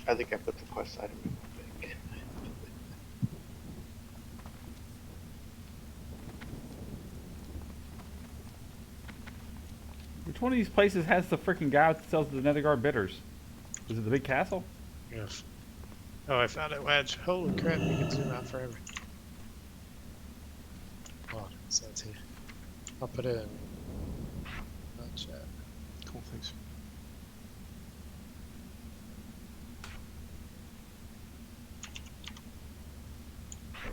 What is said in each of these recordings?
I think I put the quest item in my bag. Which one of these places has the freaking guy that sells the Netherguard bitters? Is it the big castle? Yes. Oh, I found it, Wedge. Holy crap, you can zoom out forever. Oh, so that's here. I'll put it in chat. Cool, thanks. There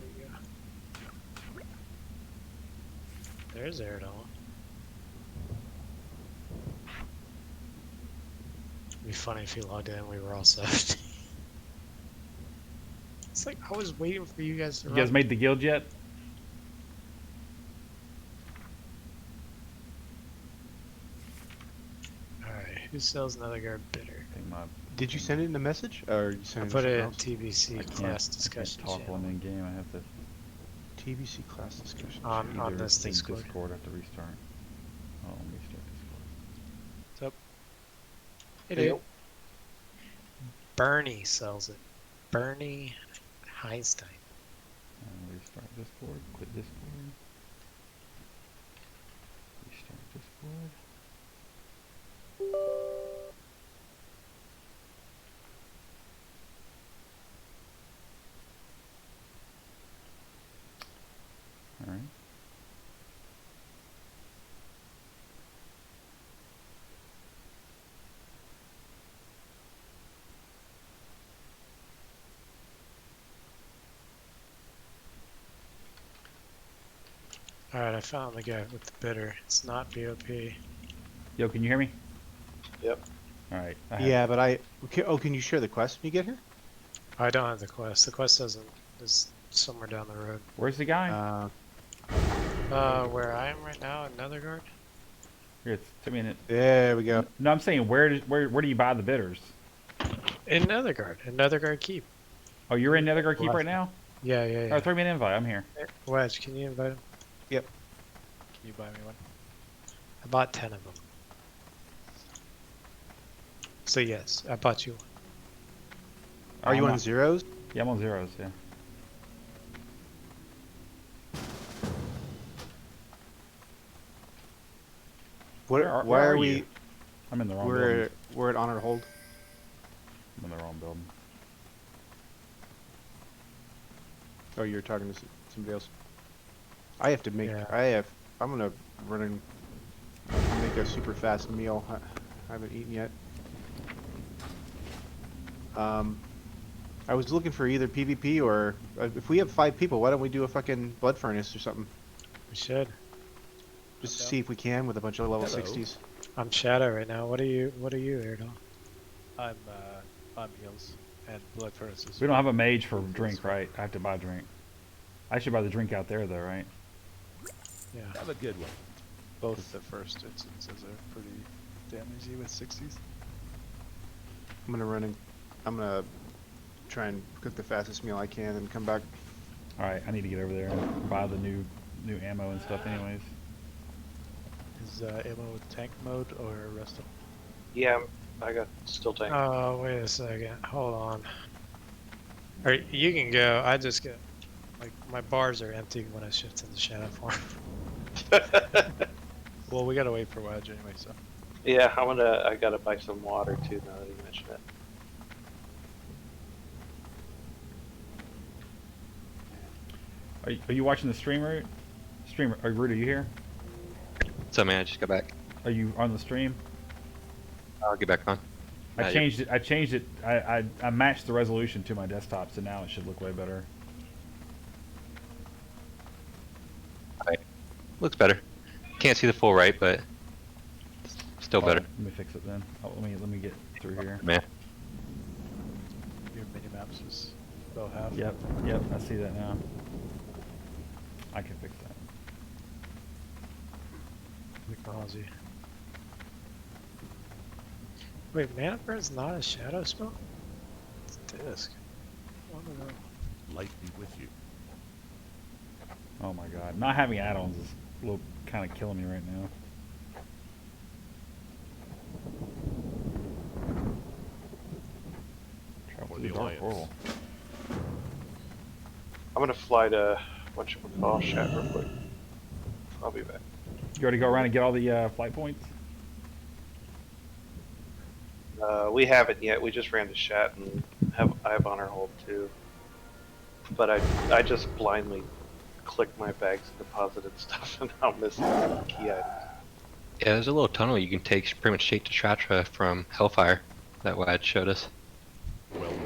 we go. There's Aerodol. It'd be funny if you logged in and we were all 70. It's like I was waiting for you guys to You guys made the guild yet? Alright, who sells Netherguard bitter? I think my Did you send it in a message, or you I sent it put it in else? TBC class discussion talk channel. one in game. I have to TBC class discussion. On either this think Discord. Discord. I have to restart. Oh, let me restart Discord. What's up? Hey, Hey, dude. Bernie sells it. Bernie Heinstein. Restart Discord. Quit Discord. Restart Discord. All right. Alright, I found the guy with the bitter. It's not BOP. Yo, can you hear me? Yep. All right. Yeah, but okay, oh, can you share the quest when you get here? I don't have the quest. The quest doesn't is somewhere down the road. Where's the guy? Where I am right now in Netherguard? Here, I mean, There we go. no, I'm saying where do you buy the bitters? In Netherguard Keep. Oh, you're in Netherguard Keep right now? Yeah, yeah, yeah. Oh, throw me an invite. I'm here. Wedge, can you invite him? Yep. Can you buy me one? I bought 10 of them. So yes, I bought you one. Are you I'm on not- zeros? Yeah, I'm on zeros. Yeah. Why where are you? we? I'm in the wrong building. We're at honor hold. I'm in the wrong building. Oh, you're talking to somebody else. I have to make. Yeah. I'm gonna run and make a super fast meal. I haven't eaten yet. I was looking for either PvP or if we have 5 people, why don't we do a fucking blood furnace or something? We should. Just to see if we can with a bunch of level Hello. 60s. I'm Shadow right now. What are you, Aerodol? I'm heals and blood furnaces. We don't have a mage for drink, right? I have to buy a drink. I should buy the drink out there, though, right? Yeah. Have a good one. Both the first instances are pretty damn easy with 60s. I'm gonna try and cook the fastest meal I can and come back. All right, I need to get over there and buy the new ammo and stuff, anyways. Is ammo with tank mode or resto? Yeah, I got still tank. Oh, wait a second. Hold on. Alright, you can go. I just get, like, my bars are empty when I shift into Shadow form. Well, we gotta wait for Wedge anyway, so. Yeah, I gotta buy some water too now that you mention it. Are you watching the stream, Root? Root, are you here? So man, I just got back. Are you on the stream? I'll get back on. I changed it. I matched the resolution to my desktop, so now it should look way better. Right. Looks better. Can't see the full right, but still better. Let me fix it then. Oh, let me get through here. Man. Your mini maps is about half. Yep, I see that now. I can fix that. Technology. Wait, Mana Burn's not a Shadow spell? It's a disc. I don't know. Light be with you. Oh my god, not having add-ons is a little kind of killing me right now. Try Cool. I'm gonna fly to whatchamacall chat real quick. I'll be back. You already go around and get all the flight points? We haven't yet. We just ran to chat and I have honor hold too. But I just blindly clicked my bags and deposited stuff and now missing key items. Yeah, there's a little tunnel you can take pretty much straight to Shatra from Hellfire. That Wad showed us.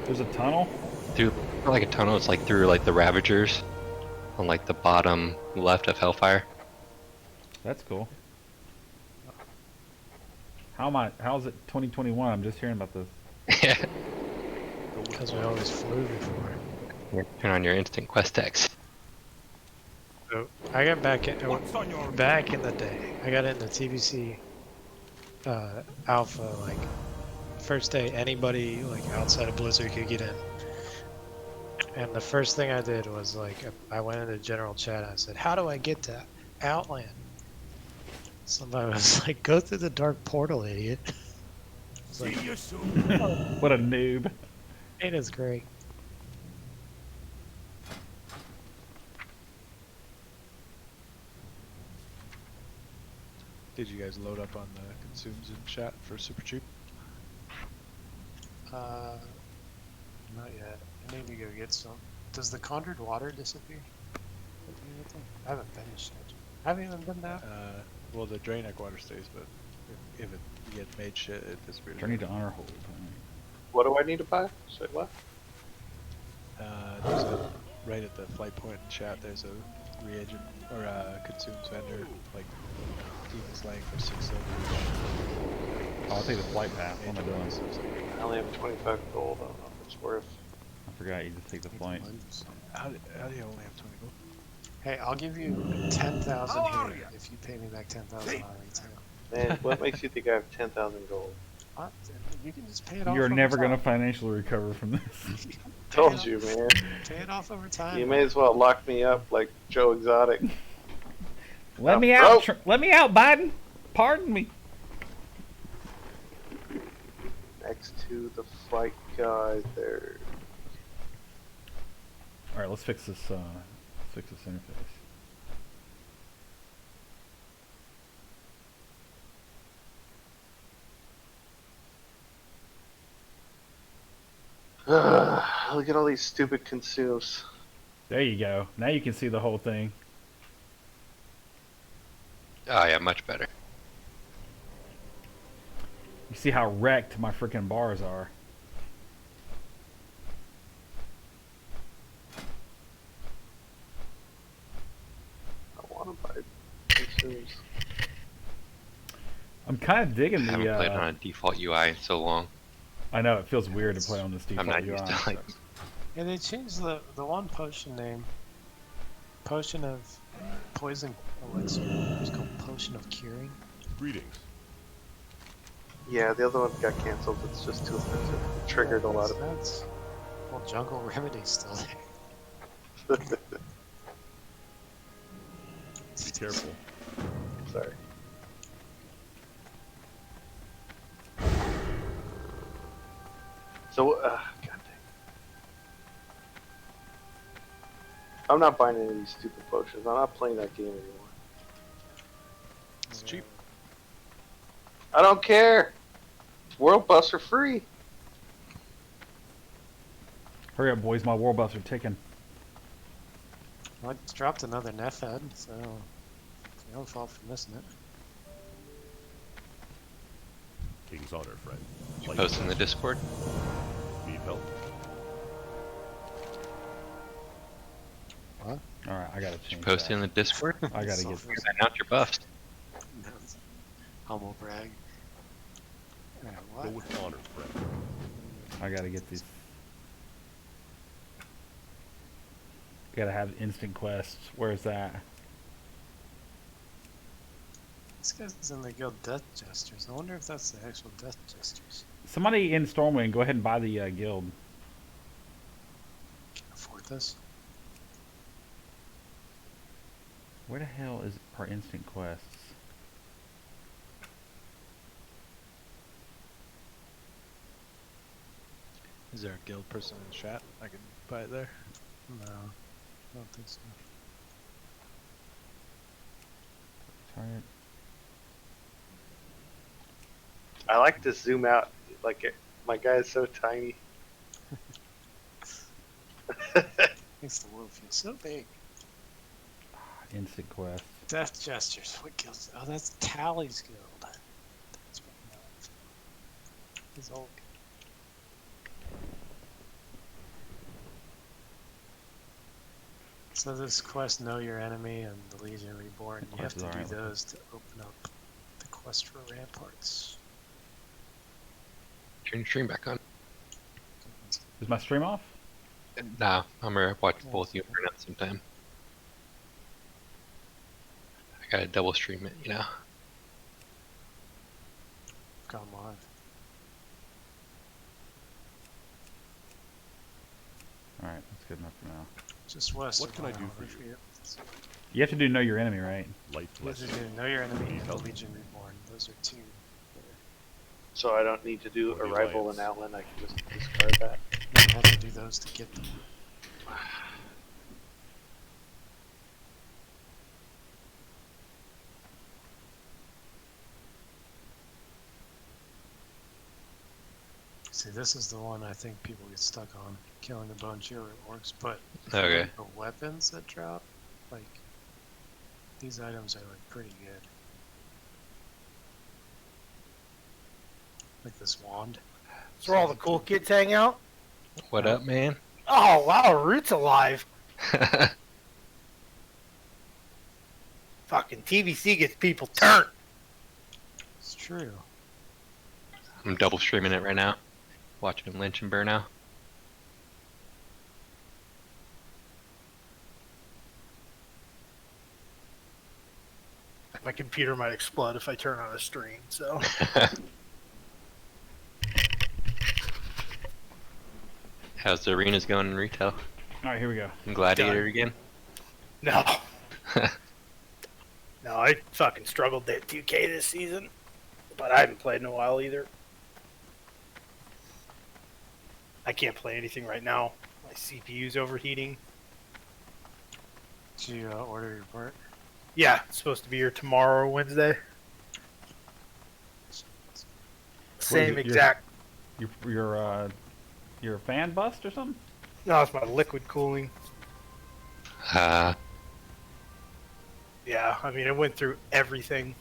There's a tunnel? Through, not like a tunnel, it's like through like the Ravagers on like the bottom left of Hellfire. That's cool. How is it 2021? I'm just hearing about this. Yeah. Because we always flew before. Turn on your instant quest text. So I got back in the day. I got into TBC Alpha like first day anybody like outside of Blizzard could get in. And the first thing I did was like I went into general chat and I said, "How do I get to Outland?" Somebody was like, "Go through the dark portal, idiot." It's like, What a noob. it is great. Did you guys load up on the consumes in chat for super cheap? Not yet. I need to go get some. Does the conjured water disappear? I haven't finished it. I haven't even been that. Well, the Draenei water stays, but if it you get made shit, it disappears. Journey to honor hold. What do I need to buy? Say what? There's a right at the flight point in chat. There's a reagent or a consumes vendor like demon slaying for 6 silver. Oh, I'll take the flight path. What am I doing? I only have 25 gold. I don't know if it's worth. I forgot you just take the flight. How do you only have 20 gold? Hey, I'll give you 10,000 here if you pay me back 10,000 on retail. Man, what makes you think I have 10,000 gold? What? You can just pay it off. You're over never time. going to financially recover from this. Told you, man. Pay it off over time. You may as well lock me up like Joe Exotic. Let I'm me out! broke. Let me out, Biden! Pardon me. Next to the flight guy there. All right, let's fix this. Let's fix this interface. Look at all these stupid consumes. There you go. Now you can see the whole thing. Oh yeah, much better. You see how wrecked my freaking bars are. I want to buy consumes. I'm kind of digging I the. haven't played on a default UI in so long. I know it feels weird to play on this I'm default not UI. used to like. Yeah, they changed the one potion name. Potion of poison elixir. It was called Potion of Curing. Greetings. Yeah, the other one got cancelled. It's just too expensive. It triggered a lot of. That's well, Jungle Remedy's still there. Be careful. Sorry. So, God dang. I'm not buying any of these stupid potions. I'm not playing that game anymore. It's cheap. I don't care. World buffs are free. Hurry up, boys! My war buffs are ticking. Well, I just dropped another Nefed, so it's no fault for missing it. King's honor, friend. Like Post in the Discord. need help. What? All right, I gotta change. Post that. in the Discord. I gotta get. Announce your buffs. Humble brag. Go What? with honor, friend. I gotta get these. Gotta have instant quests. Where's that? This guy's in the guild Death Jesters. I wonder if that's the actual Death Jesters. Somebody in Stormwind, go ahead and buy the guild. Can afford this? Where the hell is our instant quests? Is there a guild person in the chat? I can buy it there. No, I don't think so. Target. I like to zoom out. Like my guy is so tiny. Makes the world feel so big. Instant quest. Death Gestures. What guild? Oh, that's Tally's guild. That's what I know. His old. So this quest, Know Your Enemy and the Legion Reborn, you have to do those to open up the quest for Ramparts. Turn your stream back on. Is my stream off? Nah, I'm gonna watch both of you for at the same time. I gotta double stream it, you know. Gone live. Alright, that's good enough for now. Just west. What of can I do Wyoming for you? You have to do Know Your Enemy, right? Light You have to blessing. do Know Your Enemy and the Help. Legion Reborn. Those are two. So I don't need to do Or the Arrival Alliance. and Outland. I can just discard that. You have to do those to get them. See, this is the one I think people get stuck on. Killing the Bone Chewer orcs, but Okay. the weapons that drop, like, these items are like pretty good. Like this wand. That's where all the cool kids hang out. What up, man? Oh wow, Root's alive. Fucking TBC gets people turned. It's true. I'm double streaming it right now. Watching him lynch and burn now. My computer might explode if I turn on a stream, so. How's the arenas going in retail? Alright, here we go. And Gladiator again? No. No, I fucking struggled at 2K this season, but I haven't played in a while either. I can't play anything right now. My CPU's overheating. Did you order your part? Yeah, it's supposed to be here tomorrow or Wednesday. Same it, exact. Your fan bust or something? No, it's my liquid cooling. Uh, Yeah, I mean, it went through everything.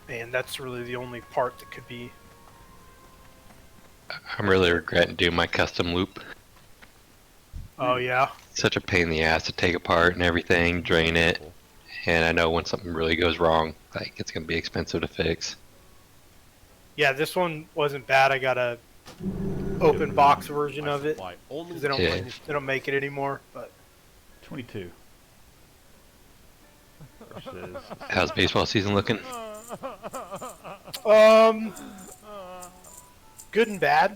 And that's really the only part that could be. I'm really regretting doing my custom loop. Oh, yeah. Such a pain in the ass to take apart and everything, drain it. And I know when something really goes wrong, like it's gonna be expensive to fix. Yeah, this one wasn't bad. I got a open box version of it. Supply only 'Cause they don't, Yeah. they don't make it anymore. But 22. Versus... How's baseball season looking? good and bad.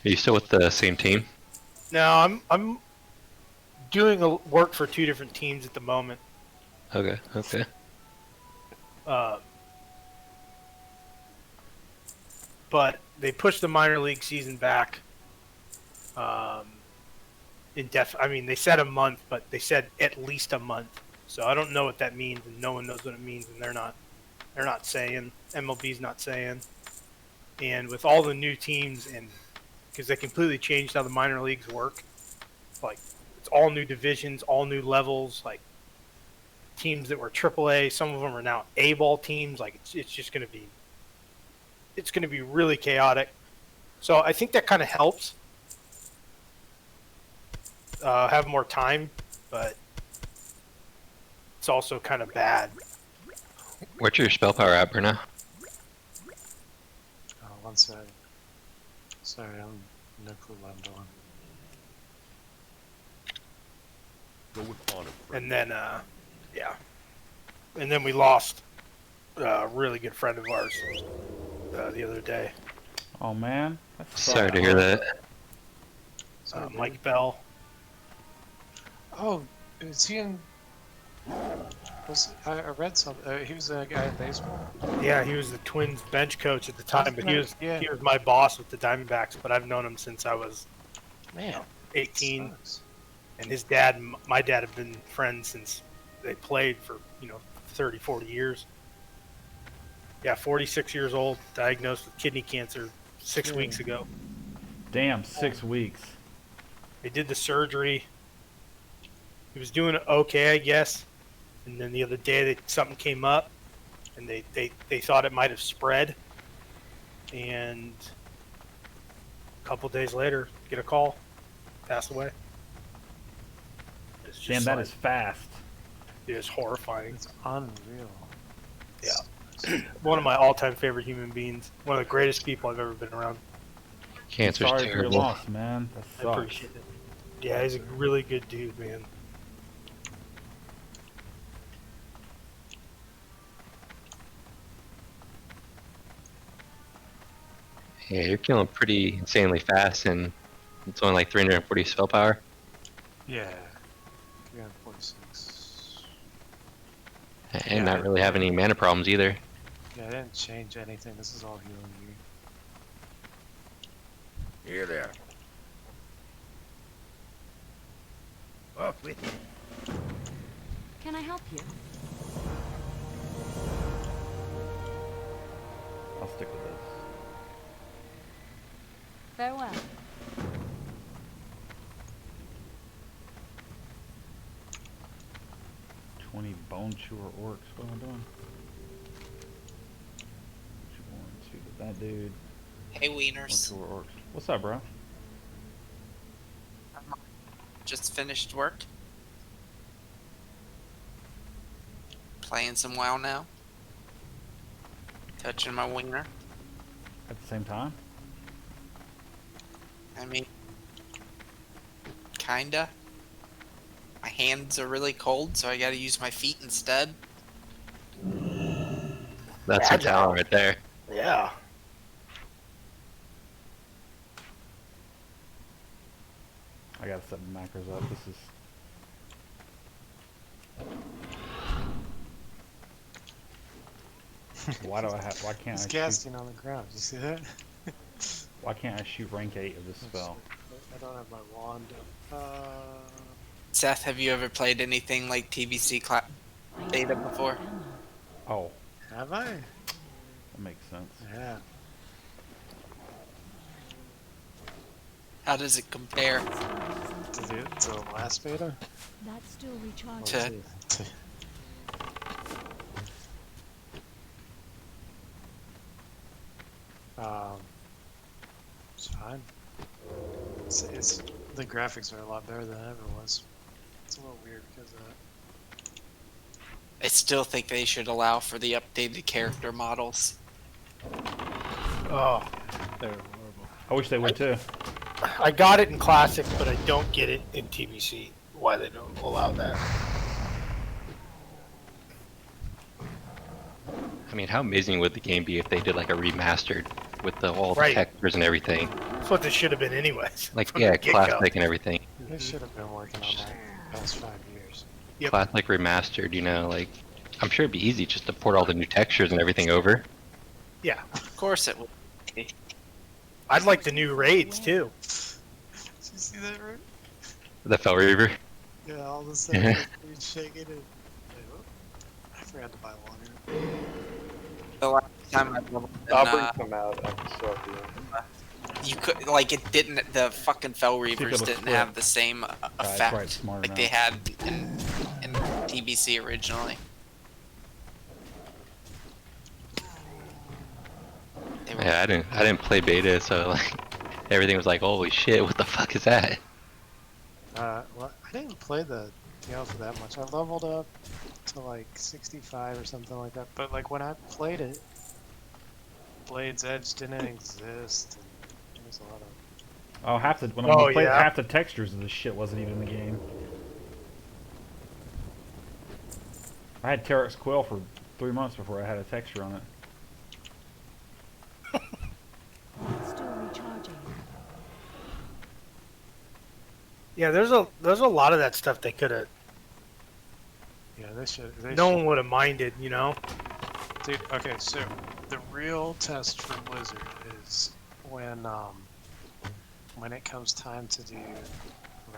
Are you still with the same team? No, I'm doing work for two different teams at the moment. Okay, okay. But they pushed the minor league season back. I mean, they said a month, but they said at least a month. So I don't know what that means, and no one knows what it means, and they're not saying. MLB's not saying. And with all the new teams, and because they completely changed how the minor leagues work, like it's all new divisions, all new levels, like teams that were AAA, some of them are now A-ball teams. Like it's just going to be, it's going to be really chaotic. So I think that kind of helps. Have more time, but it's also kind of bad. What's your spell power at, Bruno? Oh, one second. Sorry, I'm no clue what I'm doing. Go with honor, friend. And then, yeah. And then we lost a really good friend of ours the other day, Oh man. That's Sorry to hear that. Sorry, dude. Mike Bell. Oh, is he in? I read something. He was a guy in baseball. Yeah, he was the Twins bench coach at the time, but Yeah. he was my boss with the Diamondbacks. But I've known him since I was Man, 18, sucks. and his dad and my dad have been friends since they played for 30, 40 years. Yeah, 46 years old, diagnosed with kidney cancer 6 weeks ago. Damn, 6 weeks. They did the surgery. He was doing okay, I guess. And then the other day, something came up, and they thought it might have spread. And a couple days later, get a call, passed away. It's just Damn, that is fast. It is horrifying. It's unreal. Yeah. One of my all-time favorite human beings. One of the greatest people I've ever been around. Cancer's Sorry for your terrible. loss, man. That I sucks. appreciate it. Yeah, he's a really good dude, man. Yeah, you're killing pretty insanely fast, and it's only like 340 spell power. Yeah. 346. And Yeah, not really having any mana problems either. Yeah, I didn't change anything. This is all healing gear. Here there. Off with you. Can I help you? I'll stick with this. Farewell. Bone chewer orcs. What am I doing? Two, that dude. Hey, Bone Wieners. chewer orcs. What's up, bro? Just finished work. Playing some WoW now. Touching my wiener. At the same time? I mean, kinda. My hands are really cold, so I gotta use my feet instead. That's your talent right there. Yeah. I gotta set my macros up. This is. Why do I have? Why can't He's I shoot? casting on the ground. You see that? Why can't I shoot rank 8 of this spell? I don't have my wand. Seth, have you ever played anything like TBC beta before? Oh, Have I? that makes sense. Yeah. How does it compare? To the last beta? That's still recharging. To- It's fine. It's the graphics are a lot better than it ever was. It's a little weird because of that. I still think they should allow for the updated character models. Oh, They're horrible. I wish they would too. I got it in Classic, but I don't get it in TBC. Why they don't allow that? I mean, how amazing would the game be if they did like a remastered with all the Right. textures and everything? That's what this should have been anyways. Like, from yeah, the get-go. classic and everything. They should have been working on that the past 5 years. Yep. Classic remastered, you know, like, I'm sure it'd be easy just to port all the new textures and everything over. Yeah. Of course it would. I'd like the new raids too. Did you see that, right? The Fel Reaver. Yeah, all of a sudden Yeah. he's shaking it. I forgot to buy water. The last time I leveled in, I'll bring some out. I can still have the you could like it didn't. The fucking Fel it Reavers looks didn't quick. have the same that's effect right, smarter like they now. had in TBC originally. They were- Yeah, I didn't play beta, so like everything was like, holy shit, what the fuck is that? Well, I didn't play the alpha that much. I leveled up to like 65 or something like that. But like when I played it, Blade's Edge didn't exist. And there was a lot of. Oh, when Oh, I played, yeah. half the textures of this shit wasn't even in the game. I had Terex Quill for 3 months before I had a texture on it. That's still recharging. Yeah, there's a lot of that stuff they could have, Yeah, they should. No one would have minded, you know. Dude, okay, so the real test for Blizzard is when it comes time to do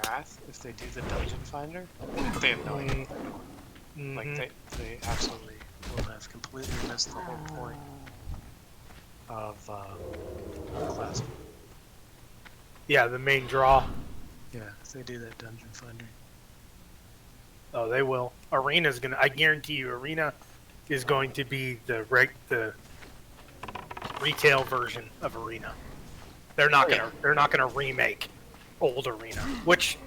Wrath, if they do the Dungeon Finder, they have no idea. Like, they absolutely will have completely missed the whole point of class. Yeah, the main draw. Yeah, if they do that Dungeon Finder. Oh, they will. Arena's gonna. I guarantee you, Arena is going to be the retail version of Arena. They're not gonna. They're not gonna remake old Arena, which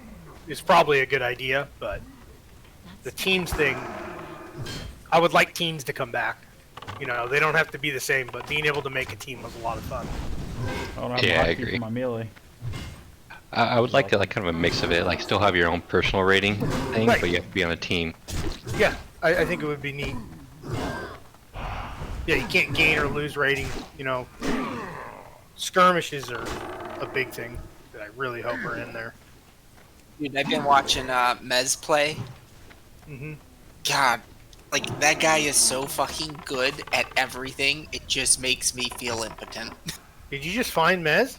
is probably a good idea. But the teams thing, I would like teams to come back. You know, they don't have to be the same, but being able to make a team was a lot of fun. Yeah, I agree. For my melee. I would like to like kind of a mix of it, like still have your own personal rating thing, Right. but you have to be on a team. Yeah, I think it would be neat. Yeah, you can't gain or lose rating. You know, skirmishes are a big thing that I really hope are in there. Dude, I've been watching Mez play. God, like that guy is so fucking good at everything. It just makes me feel impotent. Did you just find Mez?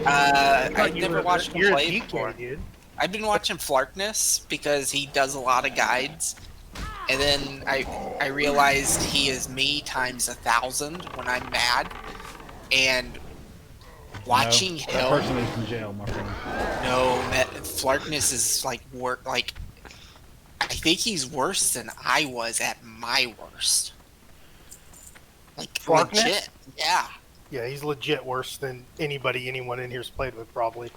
I've never watched him play before. Dude. I've been watching Flarkness because he does a lot of guides, and then I realized he is me times 1,000 when I'm mad, and watching him. That person is in jail, my friend. No, Flarkness is like I think he's worse than I was at my worst. Like Flarkness? legit, yeah. Yeah, he's legit worse than anyone in here's played with, probably.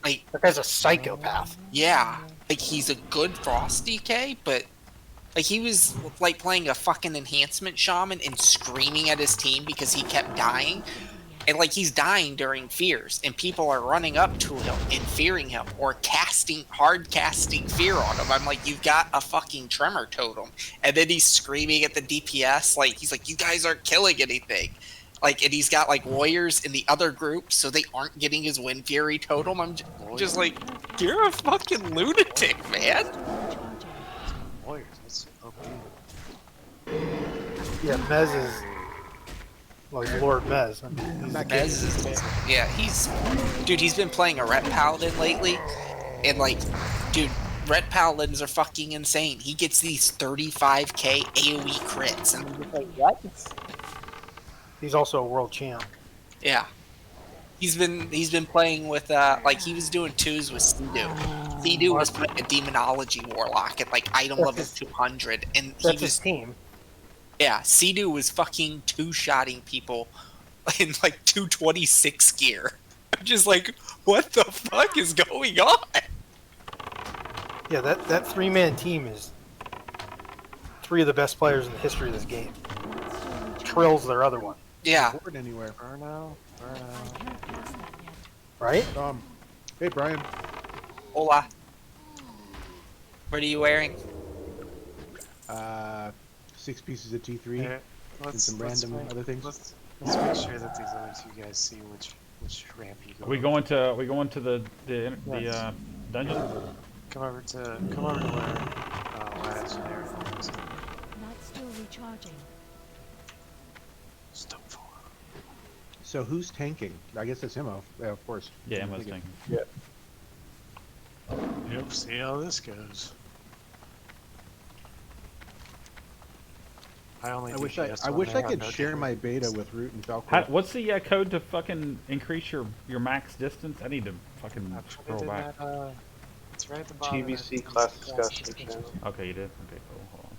Like, that guy's a psychopath. Yeah, like he's a good Frost DK, but like he was like playing a fucking enhancement shaman and screaming at his team because he kept dying. And like he's dying during fears, and people are running up to him and fearing him or hard casting fear on him. I'm like, you've got a fucking tremor totem, and then he's screaming at the DPS like he's like, you guys aren't killing anything. Like, and he's got like warriors in the other group, so they aren't getting his Wind Fury totem. I'm just like, you're a fucking lunatic, man. Warriors, that's OP. Yeah, Mez is like Lord Mez. I mean, he's Mez is, yeah, he's been playing a Ret Paladin lately, and like, dude, Ret Paladins are fucking insane. He gets these 35k AoE crits, and I'm just like, what? He's also a world champ. Yeah. He's been playing with like he was doing twos with Sea-Doo. Sea-Doo was playing a demonology warlock at like item level 200, and he was his team. Yeah, Sea-Doo was fucking two-shotting people in like 226 gear. I'm just like, what the fuck is going on? Yeah, that three-man team is three of the best players in the history of this game. Trill's their other one. Yeah. Board anywhere. Burnout. Right? Hey Brian. Hola. What are you wearing? 6 pieces of T3 Yeah, and some random other things. Let's make sure that these other two guys see which ramp you go. Are we going to the dungeon? Come over to where Lad's generic is. Not still recharging. Stop for. So who's tanking? I guess it's Immo. Yeah, of course. Yeah, Emma's tanking. Yeah. Yep. See how this goes. I wish I could share my beta with Root and Falcon. What's the code to fucking increase your max distance? I need to fucking scroll back. It's right at the bottom. TBC class discussion channel. Okay, you did? Okay, cool. Hold on.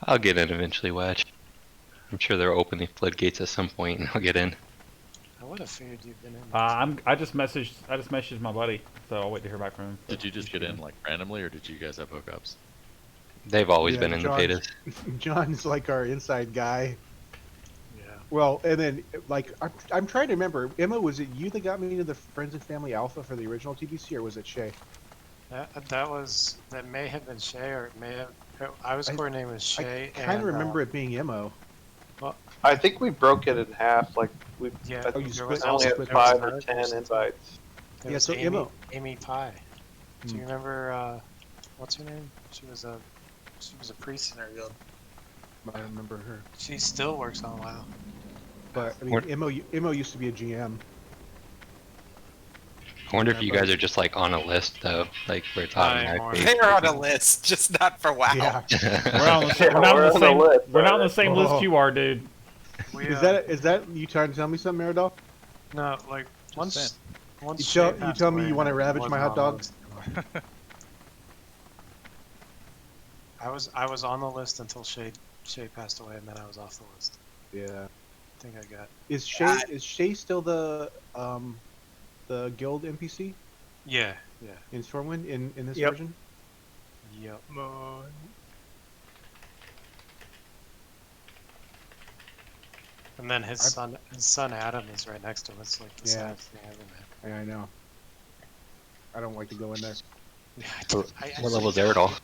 I'll get in eventually, Wedge. I'm sure they'll open the floodgates at some point, and I'll get in. I would have figured you've been in. I just messaged my buddy, so I'll wait to hear back from him. Did you just get in like randomly, or did you guys have hookups? They've always been in the betas. John's like our inside guy. Yeah. Well, and then like I'm trying to remember. Emma, was it you that got me into the Friends and Family Alpha for the original TBC, or was it Shay? That may have been Shay, or it may have. I was coordinating with Shay. I kind of remember it being Immo. I think we broke it in half. Like we, Yeah, I, Oh, you there split- was I only had also there was 5 or another 10 person. invites. There Yeah, was so Amy, Imo- Amy Pie. Do you Hmm. remember what's her name? She was a priest in her guild. I remember her. She still works on WoW. But I mean, Imo used to be a GM. I wonder if you guys are just like on a list though, like where it's automatically. They're on a list, just not for WoW. Yeah. We're on the, Yeah, we're not we're on the on same. the list, We're not on the alright. same list Oh. you are, dude. We, Is that you trying to tell me something, Meridol? no, like once saying. You Shay tell passed me away, you want to I ravage my wasn't hot on the dog? list anymore. I was on the list until Shay passed away, and then I was off the list. Yeah. I think I got. Is Shay still the guild NPC Yeah, yeah, in Stormwind in this Yep. version? yep. And then his son Adam is right next to him. It's like the Yeah. saddest thing ever, man. Yeah, I know. I don't like to go in there. Yeah, What level is Eridol?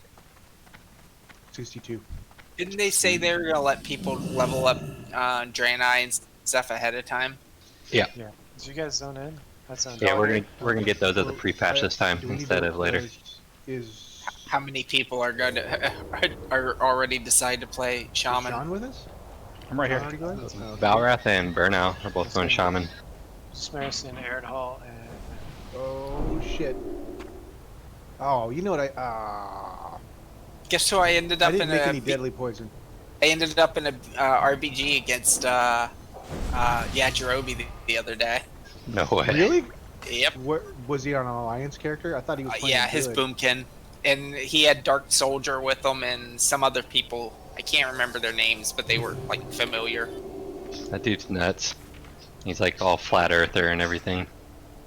62. Didn't they say they were gonna let people level up Draenei and stuff ahead of time? Did you guys zone in? That's zoned Yeah, out. we're gonna get those at the pre-patch this time Do we need instead to- of later. Is How many people are going to are already decide to play Shaman? Sean with us? I'm right here. Already going? Oh, okay. Valrath and Burnow are both going Shaman. Smarison, Arid Hall, and Oh shit. Oh, you know what Guess who I ended I up didn't in make a any deadly poison. I ended up in a RBG against Yajirobe the other day. No way. Really? Yep. Where, was he on an alliance character? I thought he was playing Yeah, his good. Boomkin, and he had Dark Soldier with him and some other people. I can't remember their names, but they were like familiar. That dude's nuts. He's like all flat earther and everything.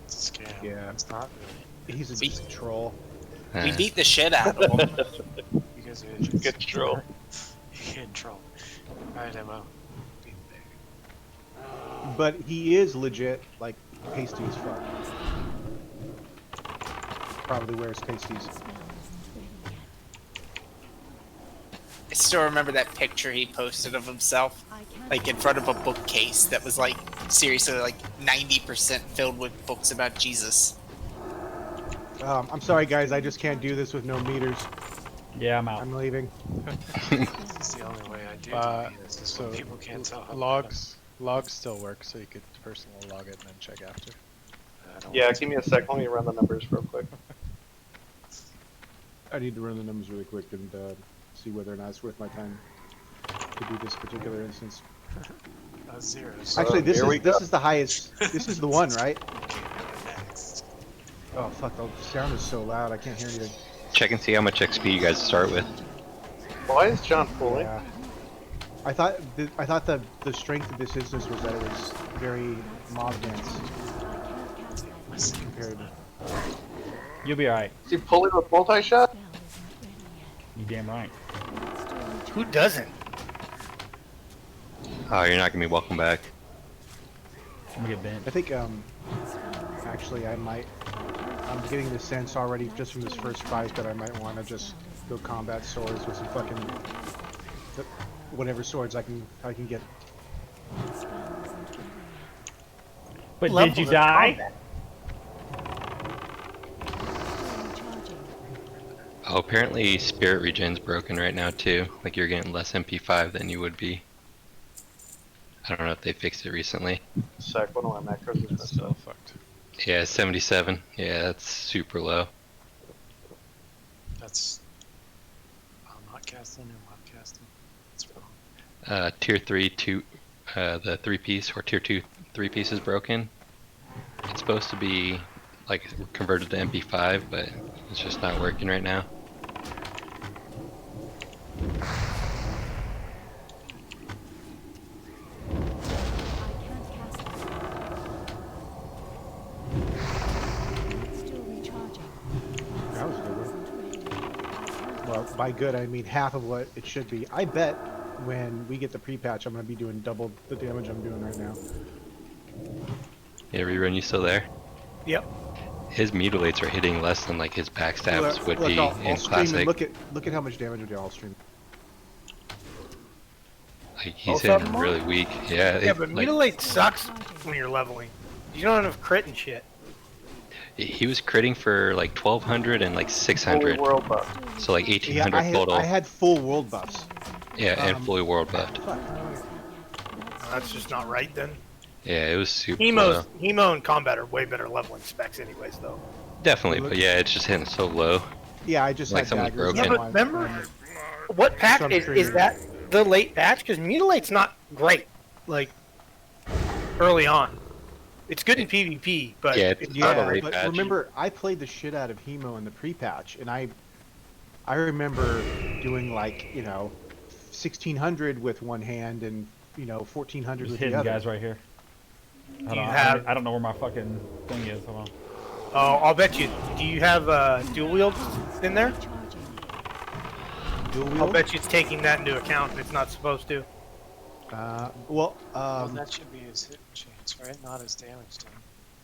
it's a scam. Yeah. It's not really. He's a troll. We beat the shit out of him. You guys are idiots. Good troll. You're in trouble. Alright, Mo. Be big. But he is legit, like, pasty as fuck. Probably wears pasties. I still remember that picture he posted of himself, like in front of a bookcase that was like seriously like 90% filled with books about Jesus. I'm sorry, guys. I just can't do this with no meters. Yeah, I'm out. I'm leaving. This is the only way I do this. Is So when people can't tell how logs still work, so you could personally log it and then check after. I don't Yeah, want give me a sec. Let me run the numbers real quick. I need to run the numbers really quick and see whether or not it's worth my time to do this particular instance. zeros. Actually, this here we go. is the highest. This is the one, right? Okay, next. Oh fuck! The sound is so loud. I can't hear anything. Check and see how much XP you guys start with. Why is John pulling? Yeah. I thought the strength of this instance was that it was very mob dense compared to. You'll be alright. Is he pulling with multi-shot? You damn right. Who doesn't? Oh, you're not gonna be welcome back. I'm gonna get bent. I think actually I might. I'm getting the sense already just from this first fight that I might want to just go combat swords with some fucking whatever swords I can get. But Level did you of die? combat. Oh, apparently spirit regen's broken right now too. Like you're getting less MP5 than you would be. I don't know if they fixed it recently. Sec, one of my macros is That's messed still up. fucked. Yeah, 77. Yeah, that's super low. That's. I'm not casting and I'm casting. That's wrong. Tier 3, the 3-piece, or Tier 2 3-piece is broken. It's supposed to be like converted to MP5, but it's just not working right now. That was a good one. Well, by good I mean half of what it should be. I bet when we get the pre-patch, I'm gonna be doing double the damage I'm doing right now. Yeah, Rerun, you still there? Yep. His mutilates are hitting less than like his backstabs would be I'll in stream and classic. look at how much damage we do all stream. Like he's Both of hitting them are? really weak. Yeah. Yeah, but mutilate sucks when you're leveling. You don't have crit and shit. He was critting for like 1200 and like 600. Fully world buff. So like Yeah, 1800 total. I had full world buffs. Yeah, and fully world buffed. That's just not right then. Yeah, it was super Hemo low. and combat are way better leveling specs anyways though. Definitely, but yeah, it's just hitting so low. Yeah, I just Like had someone's daggers. broken. Yeah, but remember what patch Some is trigger. that the late patch? Because mutilate's not great, like early on. It's good in PvP, but Yeah, it's not a Yeah, raid but patch. remember, I played the shit out of Hemo in the pre-patch, and I remember doing like 1600 with one hand and 1400 Just with hitting the other. guys right here. Do you have? I don't know where my fucking thing is. Hold on. Oh, I'll bet you. Do you have dual wield in there? Dual I'll wield? bet you it's taking that into account. It's not supposed to. Well, that should be his hit chance, right? Not his damage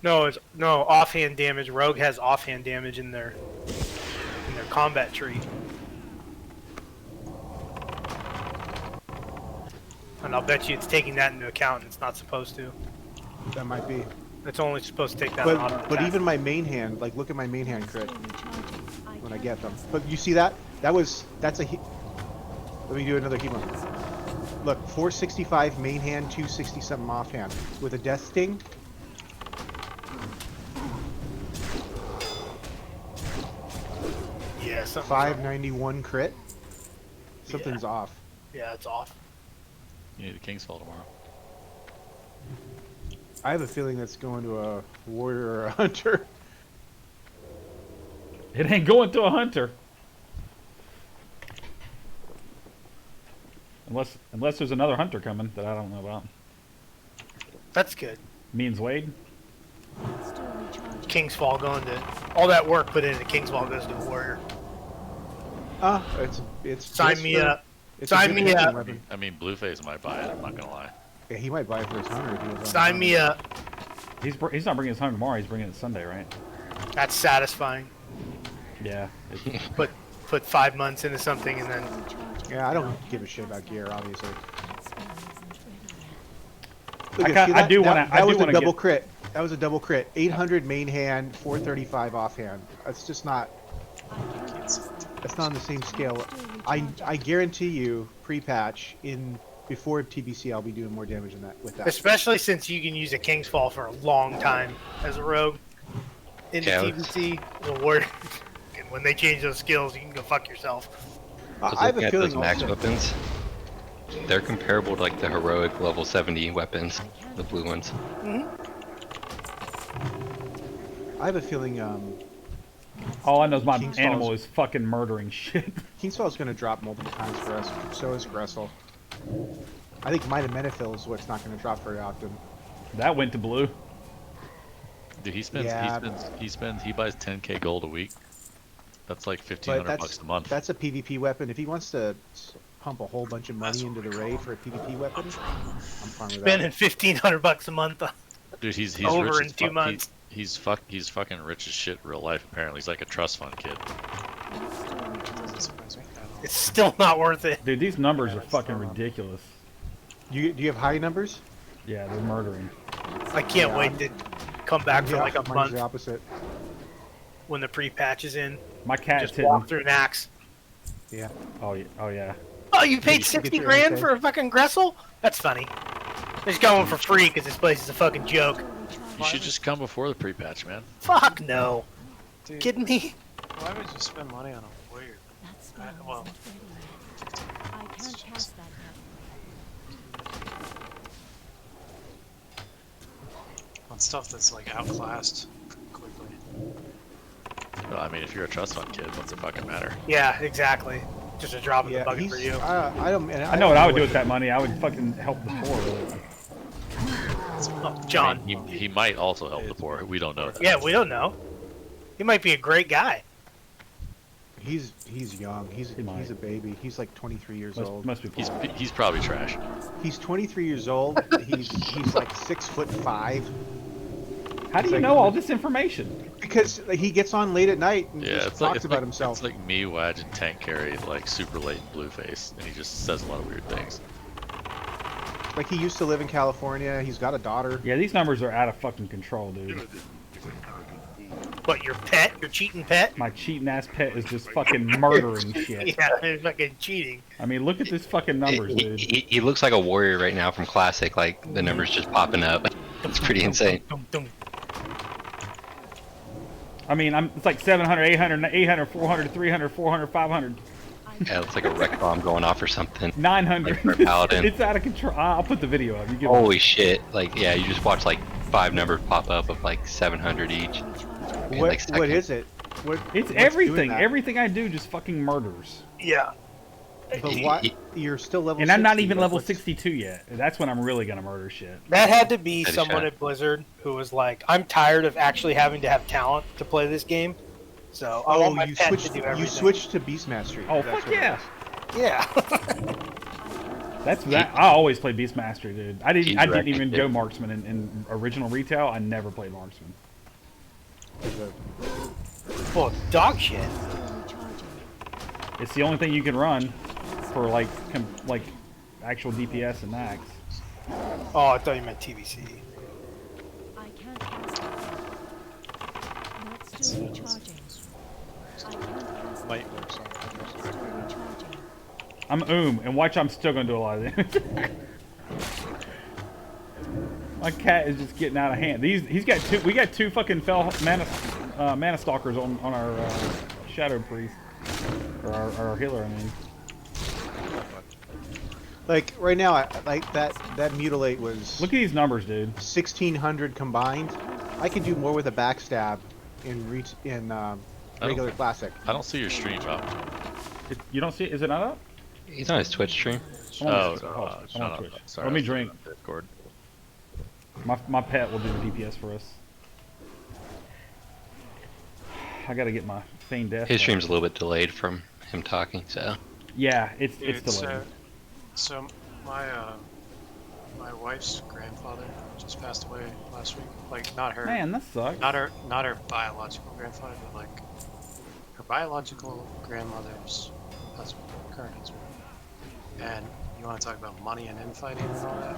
done. No offhand damage. Rogue has offhand damage in their combat tree. And I'll bet you it's taking that into account and it's not supposed to. that might be. It's only supposed to take that on auto But attack. even my main hand, like look at my main hand crit when I get them. But you see that? That's a let me do another Hemo. Look, 465 main hand, 260 something offhand with a death sting. Yeah, something's 591 crit. Something's off. Yeah, it's off. You need a King's Fall tomorrow. I have a feeling that's going to a warrior or a hunter. It ain't going to a hunter. Unless there's another hunter coming that I don't know about. That's good. Means Wade. King's Fall going to all that work put into King's Fall goes to a warrior. It's Sign just me for- up. It's Sign a me good up. weapon. I mean, Blueface might buy it. I'm not gonna lie. Yeah, he might buy it for his hunter if he was on Sign the me up. He's not bringing his hunter tomorrow. He's bringing it Sunday, right? That's satisfying. Yeah. Put 5 months into something and then Yeah, I don't give a shit about gear, obviously. I do wanna- I That do was a wanna double get- crit. That was a double crit. 800 main hand, 435 offhand. That's just not. That's not on the same scale. I guarantee you, pre-patch before TBC, I'll be doing more damage than that with that. especially since you can use a King's Fall for a long time as a rogue into Yeah, TBC, the warrior. And when they change those skills, you can go fuck yourself. I was I have looking a at feeling those max also. weapons. They're comparable to like the heroic level 70 weapons, the blue ones. I have a feeling All I know is my King's animal Falls. is fucking murdering shit. Kingsfall is going to drop multiple times for us. So is Gressel. I think Might of Menethil is what's not going to drop very often. That went to blue. Dude, he Yeah. buys 10k gold a week. That's like But 1,500 bucks a month. that's a PvP weapon. If he wants to pump a whole bunch of money into the raid for a PvP weapon, I'm fine with that. Spending $1,500 a month on Dude, he's over rich in as 2 fuck. months. He's fucking rich as shit in real life. Apparently, he's like a trust fund kid. Doesn't surprise me at all. It's still not worth it. Dude, these numbers are fucking ridiculous. Do you have high numbers? Yeah, they're murdering. I can't wait to come back for Yeah, like a mine's month the opposite. when the pre-patch is in. My cat's Just hitting. walk through an axe. Yeah. Oh yeah. Oh yeah. Oh, you paid you should get 60 your grand intake. for a fucking Gressel? That's funny. Just going for free because this place is a fucking joke. You should just come before the pre-patch, man. Fuck no. Dude, Kidding me? why would you spend money on a warrior? Well, I can't cast that yet. on stuff that's like outclassed quickly. Well, I mean, if you're a trust fund kid, what's it fucking matter? Yeah, exactly. Just a drop in the Yeah, bucket for you. I don't. And I know what I would do what with that money. I would fucking help the poor. Really. Oh, John. I mean, he might also help the poor. We don't know that. Yeah, we don't know. He might be a great guy. He's young. He's a baby. He's like 23 years old. Must be poor. He's probably trash. He's 23 years old. He's like 6'5". How do you know all this information? Because like, he gets on late at night and Yeah, just it's talks like about himself. It's like me, Wadge, and Tank Carry, like super late in Blueface, and he just says a lot of weird things. Like, he used to live in California. He's got a daughter. Yeah, these numbers are out of fucking control, dude. What, your pet? Your cheating pet? My cheating ass pet is just fucking murdering shit. Yeah, they're fucking cheating. I mean, look at this fucking numbers, dude. He looks like a warrior right now from Classic, like the numbers just popping up. It's pretty insane. I mean, it's like 700, 800, 800, 400, 300, 400, 500. Yeah, it's like a wreck bomb going off or something. 900. Like for a paladin. It's out of control. I'll put the video up. You give Holy shit. Like, yeah, you just watch like 5 numbers pop up of like 700 each. in, What, like, what seconds. is it? It's what's everything. doing that? Everything I do just fucking murders. Yeah. But why? You're still level And I'm not 60, even like, level what's- 62 yet. That's when I'm really gonna murder shit. That had to be Headshot. someone at Blizzard who was like, I'm tired of actually having to have talent to play this game. So I want Oh, my you pet switched. to do everything. You switched to Beastmaster. Oh, That's fuck what it yeah. was. Yeah. That's that. I always played Beastmaster, dude. I didn't wrecking even it. go marksman in original retail. I never played marksman. Well, dog shit. It's the only thing you can run for like actual DPS and max. Oh, I thought you meant TBC. I can't cast it. Not still recharging. I can't cast it. Might work something. Still recharging. I'm and watch, I'm still gonna do a lot of damage. My cat is just getting out of hand. We got two fucking mana stalkers on our shadow priest, or our healer. I mean, Like right now, like that mutilate was look at these numbers, dude. 1600 combined. I could do more with a backstab in regular classic. I don't see your stream up. You don't see it? Is it not up? He's on his Twitch stream. I'm on Oh, Twitch. it's I'm not on up. Twitch. Sorry, Let me I was drink. looking at Discord. My pet will do the DPS for us. I gotta get my feigned death. His back. stream's a little bit delayed from him talking, so. Yeah, it's Dude, delayed. so my wife's grandfather just passed away last week. Like not her, Man, that sucks. not her biological grandfather, but like her biological grandmother's husband, current husband. And you want to talk about money and infighting and all that?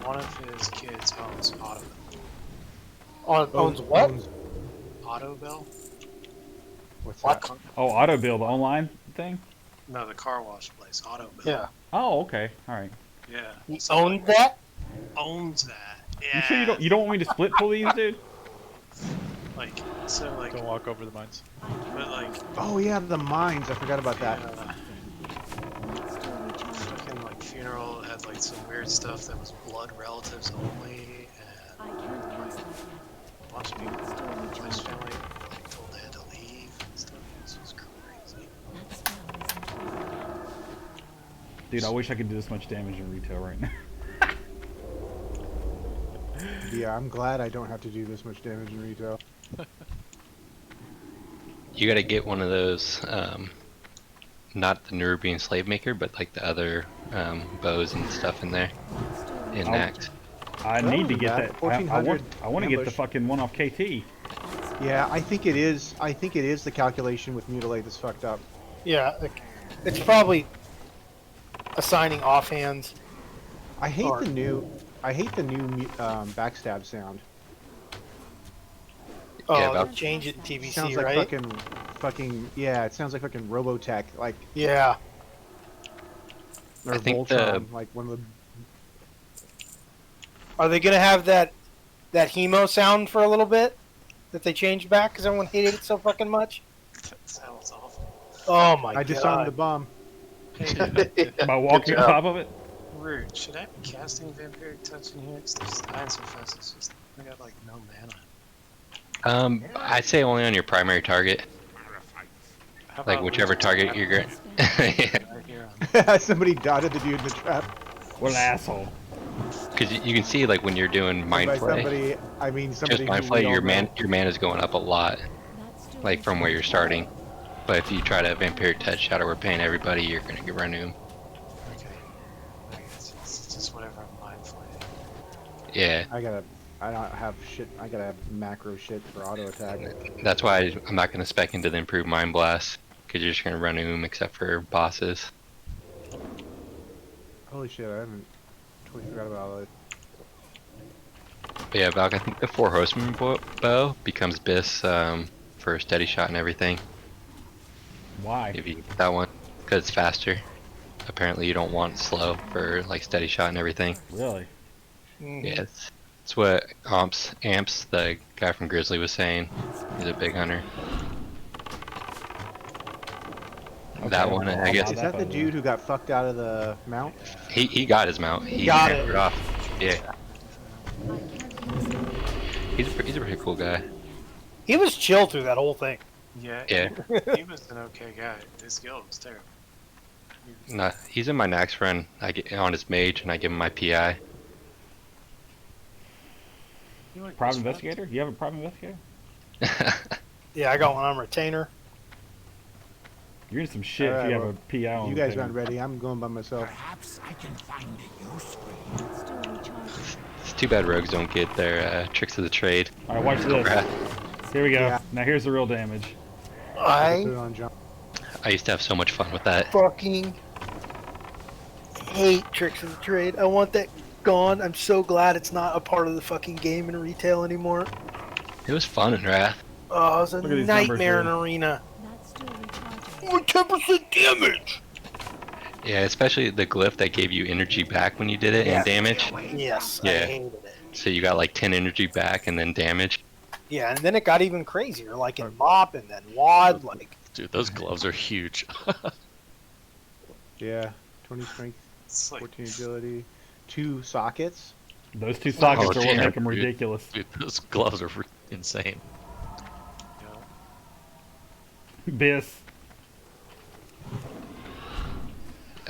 One of his kids owns Owns what? Autobell. What's What? that? Oh, auto build, the online thing. No, the car wash place, Autobell. Yeah. Oh, okay, all right. Yeah. He So, owned that? owns that. Yeah. You sure you don't want me to split pull these, dude? Like so like Don't walk over the mines. but like Oh yeah, the mines. I forgot about that. fucking like funeral had like some weird stuff that was blood relatives only, I and can't cast it. a bunch of people in his family like told they had to leave and stuff. This was crazy. That spell isn't. Dude, I wish I could do this much damage in retail right now. Yeah, I'm glad I don't have to do this much damage in retail. You gotta get one of those, not the Nerubian Slave Maker, but like the other bows and stuff in there. In Oh. Nax. I need to get that. I 1400 want to get the ambush. fucking one off KT. Yeah, I think it is. I think it is the calculation with mutilate that's fucked up. Yeah. It's probably assigning offhands. I hate Or- the new. Backstab sound. Oh, Yeah, they'll about- change it in TBC, Sounds like right? fucking yeah. It sounds like fucking Robotech, like Yeah. or I think Voltron, like one of the. Are they gonna have that Hemo sound for a little bit that they changed back because everyone hated it so fucking much? That sounds awful. Oh my I disarmed the god! bomb. By walking on top of it. Rude. Should I be casting Vampiric Touch in here? Cause there's dying so fast. It's just I got like no mana. I'd say only on your primary target. How Like about whichever we- target you're going. Yeah. Right here on Somebody dotted the dude in the trap. What an asshole. Because you can see like when you're doing And mind by play, somebody, I mean somebody just mind who play, we all your know. mana's going up a lot, like from where you're starting. But if you try to Vampiric Touch Shadow Repaying everybody, you're gonna get run into 'em. Okay. Like, it's just whatever I'm mind flaying. Yeah, I don't have shit. I gotta have macro shit for auto attack. that's why I'm not gonna spec into the improved Mind Blast, because you're just gonna run into 'em except for bosses. Holy shit! I haven't Totally forgot about all that. But yeah, Valk, I think the 4 Horseman bow becomes Bis for steady shot and everything. Why? If you get that one, because it's faster. Apparently, you don't want slow for like steady shot and everything. Really? Yeah, it's what Amps, the guy from Grizzly, was saying. He's a big hunter. Okay, That one, I guess. Is that the dude who got fucked out of the mount? He got his mount. He got hammered it. off. Yeah. He's a pretty cool guy. He was chill through that whole thing. Yeah. Yeah. He was an okay guy. His skill was terrible. Nah, he's in my next run. I get on his mage and I give him my PI. Private investigator? You have a private investigator? Yeah, I got one on retainer. You're in some shit if Alright, you have well, a PI on You guys the aren't ready. I'm going by myself. Perhaps I can find a use for you. Not still recharging. It's too bad rogues don't get their tricks of the trade. Alright, watch this. Wrath. Here we go. Yeah. Now here's the real damage. Put I it on John. I used to have so much fun with that. fucking hate tricks of the trade. I want that gone. I'm so glad it's not a part of the fucking game in retail anymore. It was fun in Wrath. Oh, it was a Look at these nightmare in numbers, arena. Not still recharging. Only 10% damage. Yeah, especially the glyph that gave you energy back when you did it and damage. Yes, I Yeah. hated it. So you got like 10 energy back and then damage. Yeah, and then it got even crazier, like in Mop and then Wad, like Dude, those gloves are huge. Yeah. 20 strength, It's like 14 agility, 2 sockets. Those 2 sockets are what damn, make them dude. ridiculous. Dude, those gloves are insane. Bis.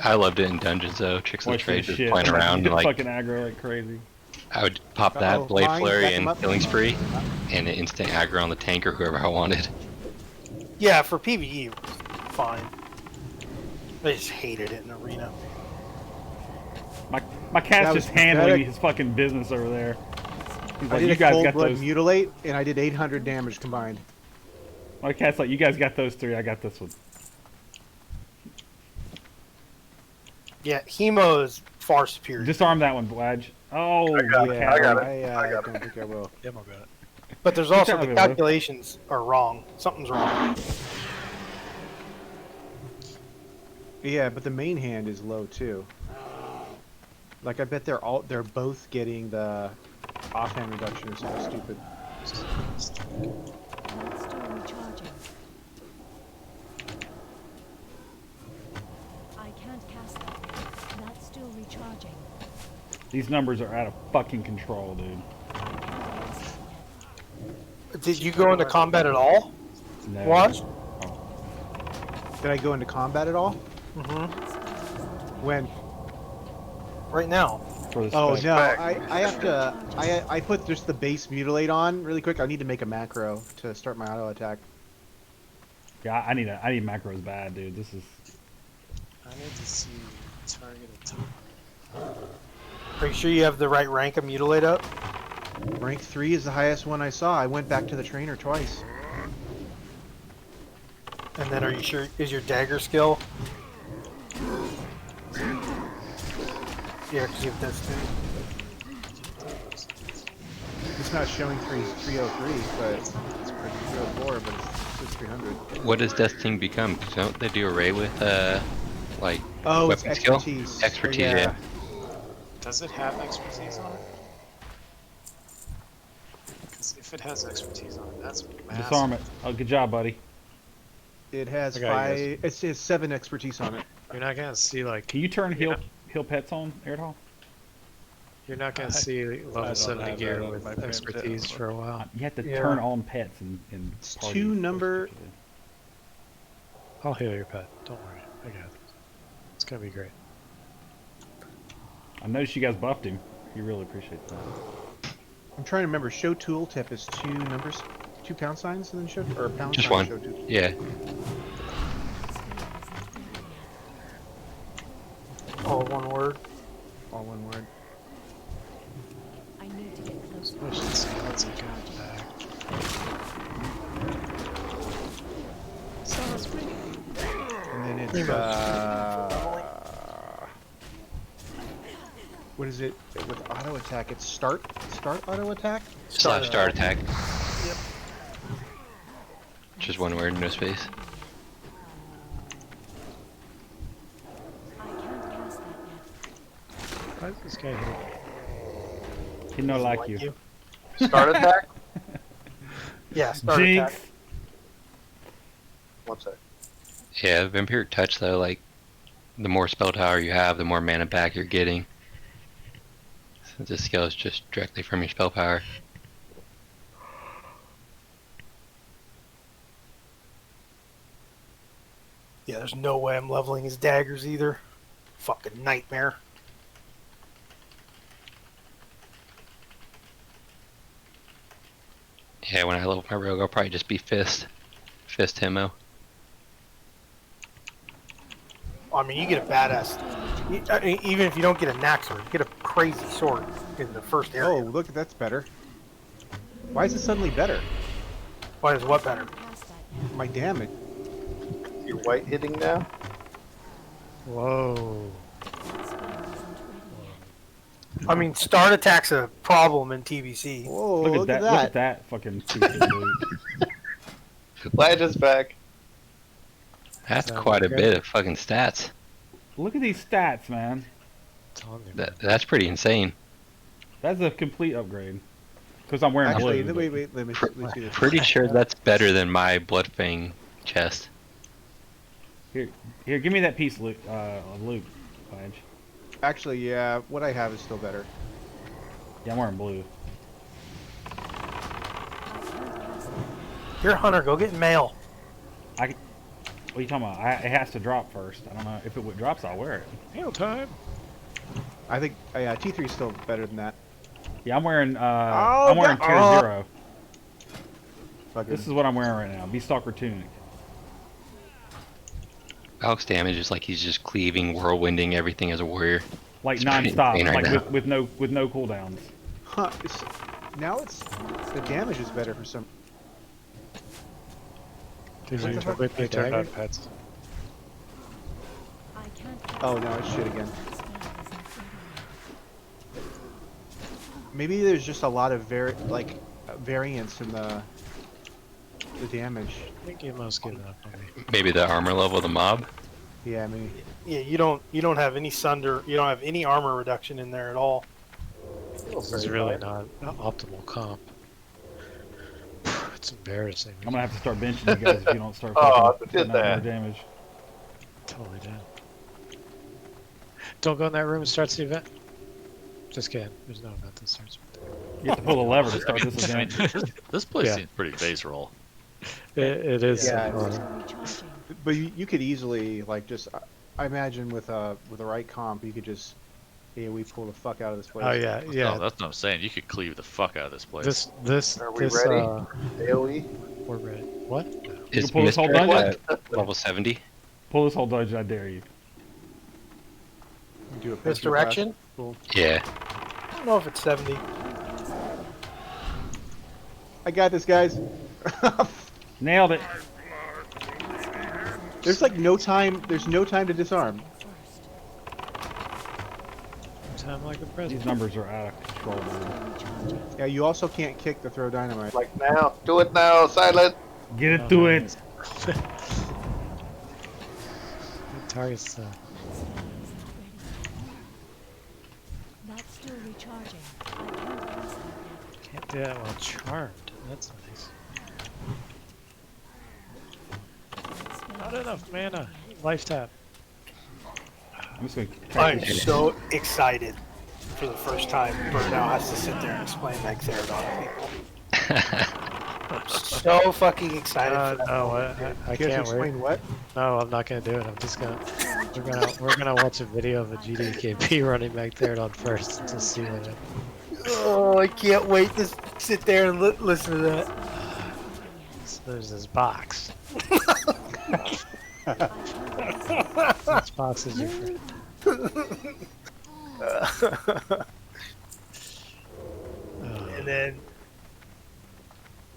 I loved it in dungeons though. Tricks of the Watch trade, this just shit. playing around. Get Like fucking aggro like crazy. I would pop that Uh-oh, Blade fine, Flurry back 'em and up. Killing Spree, and an instant aggro on the tank or whoever I wanted. yeah, for PvE, it was fine. I just hated it in arena. My cat's That just was handling pathetic. his fucking business over there. He's I like, did you a guys cold got blood those. mutilate, and I did 800 damage combined. My cat's like, you guys got those 3, I got this one. Yeah, Hemo is far superior. Disarm that one, Bladge. Oh, got the it. cat. I got it. I don't think I will. Demo got it. But there's also telling the me, Lou. calculations are wrong. Something's wrong. Yeah, but the main hand is low too. Like I bet they're both getting the offhand reduction or something stupid. Not still recharging. I can't cast that. Not still recharging. These numbers are out of fucking control, dude. Did you go into combat at all? No. What? Did I go into combat at all? Mm-hmm. When? Right now. For the Oh spec. no, I have to. I put just the base mutilate on really quick. I need to make a macro to start my auto attack. Yeah, I need macros bad, dude. This is. I need to see target attack. Are you sure you have the right rank of mutilate up? Rank 3 is the highest one I saw. I went back to the trainer twice. And then are you sure is your dagger skill? Yeah, because you have this too. It's not showing 303, but it's pretty 304, but it's 300. What does Destiny become? Don't they do array with like Oh, it's weapon skill? expertise. Expertise, Yeah. yeah. Does it have expertise on it? Because if it has expertise on it, that's massive. Disarm it. Oh, good job, buddy. It has I got you 5. It has 7 expertise on it. You're not gonna see like Can you turn heal pets on, Airdall? you're not gonna see level don't 70 have gear that on with my pin expertise set. for a while. You have to Yeah. turn on pets in It's parties. 2 number. I'll heal your pet. Don't worry, I got it. It's gonna be great. I noticed you guys buffed him. He really appreciates that. I'm trying to remember. Show tooltip is 2 numbers, 2 pound signs, and then show or pound Just sign one. show tool. Yeah. All one word. All one word. I need to get closer. I should see what's it got back. And then it's What is it with auto attack? It's start auto attack. Slash start attack. Yep. Just one word, no space. I can't cast that yet. Why is this guy here? He no like you. Start attack? Yeah, start Jinx. attack. What's that? Yeah, Vampiric Touch though, like, the more spell power you have, the more mana back you're getting. Since this skill is just directly from your spell power. Yeah, there's no way I'm leveling his daggers either. Fucking nightmare. Yeah, when I level my rogue, I'll probably just be fist Hemo. I mean, you get a badass. Even if you don't get a knack sword, you get a crazy sword in the first area. Oh, look, that's better. Why is it suddenly better? Why is what better? Cast that yet. My damage. You're white hitting now? Whoa. That spell isn't ready yet. I mean, start attack's a problem in TBC. Whoa, Look at that! Look at that fucking stupid loot. Lad is back. That's Sounds quite a good. bit of fucking stats. Look at these stats, man. Telling you, That's pretty insane. That's a complete upgrade. Because I'm wearing Actually, blue. wait, let me see this. Pretty sure that's better than my Bloodfang chest. Here, give me that piece, Luke. Of Luke, Pledge. Actually, yeah, what I have is still better. Yeah, I'm wearing blue. I can't cast that yet. You're a hunter. Go get mail. What are you talking about? It has to drop first. I don't know if it drops. I'll wear it. Hail time. I think T3 is still better than that. Yeah, I'm wearing. I'm wearing tier 0. Fucking- This is what I'm wearing right now. Beastalker tunic. Valk's damage is like he's just cleaving, whirlwinding everything as a warrior. Like It's pretty non-stop, insane right like now. with no cooldowns. Huh, now the damage is better for some. Did What you the fuck? quickly turn Dagger? on pets? I can't cast Oh that no, it's shit again. spell isn't ready yet. Maybe there's just a lot of variance in the damage. I think you must give up on me. Maybe the armor level of the mob. Yeah, maybe. Yeah, you don't have any sunder. You don't have any armor reduction in there at all. This is really not optimal comp. It's embarrassing. I'm gonna have to start benching you guys if you don't start Oh, fucking did putting out more that. damage. Totally did. Don't go in that room and start the event. Just kidding. There's no event that starts with You have to pull the lever to start this I mean, event. this place Yeah. seems pretty base roll. it is. Yeah, Still recharging. But you could easily just. I imagine with the right comp, you could just AoE pull the fuck out of this place. Oh yeah, No, yeah. that's what I'm saying. You could cleave the fuck out of this place. This. Are we this, ready? AoE? We're ready. What? Is pull this whole Mr. dungeon? at level 70? Pull this whole dungeon, I dare you. Do a Misdirection? Cool. Yeah. I don't know if it's 70. I got this, guys. Nailed it. There's like no time. There's no time to disarm. Time like a These president. numbers are out of control, man. Recharging. Yeah, you also can't kick to throw dynamite. Like now. Do it now, Silent. Get it to it. Target's That spell isn't ready yet. That's still recharging. I can't cast that yet. can't do that while charmed. That's nice. That spell Not isn't enough ready mana. yet. Life tap. I'm just gonna. I'm so excited for the first time. Bird now has to sit there and explain Megtheridon to people. I'm so fucking excited for that. No, I You guys can't explain wait. what? No, I'm not gonna do it. I'm just gonna. We're gonna watch a video of a GDKP running Megtheridon first to see what it. Oh, I can't wait to sit there and listen to that. So there's this box. This box is your friend.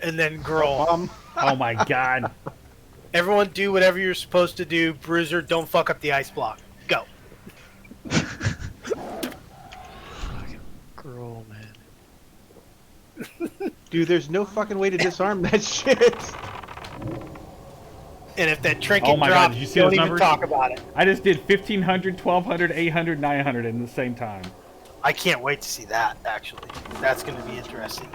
And then girl, Oh my god. everyone do whatever you're supposed to do. Bruiser, don't fuck up the ice block. Go. Oh man. Dude, there's no fucking way to disarm that shit. And if that trinket Oh my God, drops, did you see don't those even numbers? talk about it. I just did 1,500, 1,200, 800, 900 in the same time. I can't wait to see that, actually. That's going to be interesting.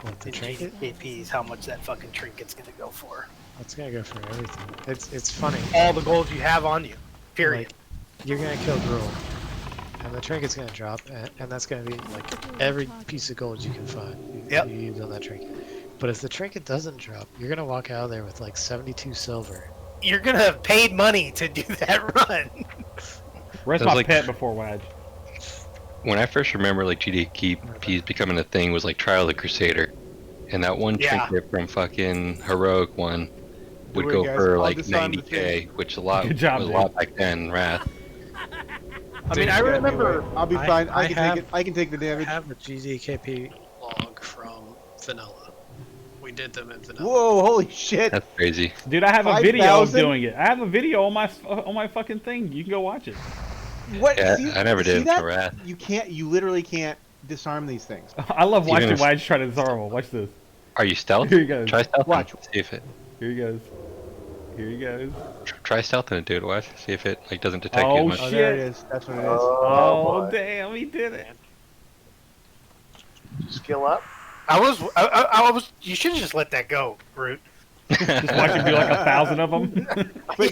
What, the In trinket? GKPs, how much that fucking trinket's going to go for. It's gonna go for everything. It's funny. All the gold you have on you. Period. Like, you're gonna kill Gruul, and the trinket's gonna drop, and that's gonna be like every piece of gold you can find. Yep. You use on that trinket. But if the trinket doesn't drop, you're gonna walk out of there with like 72 silver. You're going to have paid money to do that run. Where's That's my like- pet before Wedge? When I first remember like GDKPs becoming a thing was like Trial of the Crusader, and that one Yeah. trinket from fucking Heroic one would Don't go worry, guys, for I'll like disarm the 90k, which a lot Good job, was a dude. lot back then. in Wrath. I mean, I remember... I'll be fine. I can have- take it. I can take the I damage. have a GDKP log from Vanilla. We did them in Vanilla. Whoa! Holy shit! That's crazy. Dude, I have a video of 5,000? doing it. I have a video on my fucking thing. You can go watch it. What? Yeah, See- I never see did that? for Wrath. You can't. You literally can't disarm these things. I love Even watching if- Wedge try to disarm him. Watch this. Are you stealth? Here he goes. Try stealth. Watch. See if it. Here he goes. Here he goes. Try stealth and do it. Watch. See if it like doesn't detect you Oh, as much. Oh, there it Shit. is. That's what it is. Oh, damn, he did it. Skill up. I was. You should have just let that go, Brute. Just watch him do like 1,000 of them. But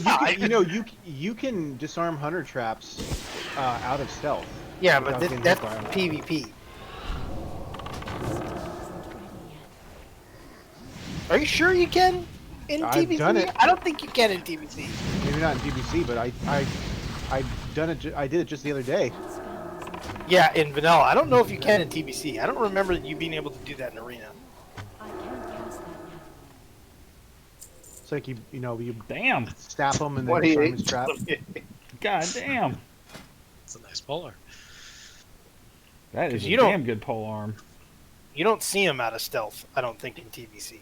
you can disarm hunter traps out of stealth. Yeah, without but getting that's hit by them. PvP. Are you sure you can in I've TBC? done it. I don't think you can in TBC. Maybe not in TBC, but I've done it. I did it just the other day. Yeah, in vanilla. I don't know if you can in TBC. I don't remember you being able to do that in arena. I can't cast that now. It's like you Damn. stab him and then What he disarm ate. his trap. God damn. It's a nice polar. That is a you don't- damn good pole arm. You don't see him out of stealth, I don't think, in TBC.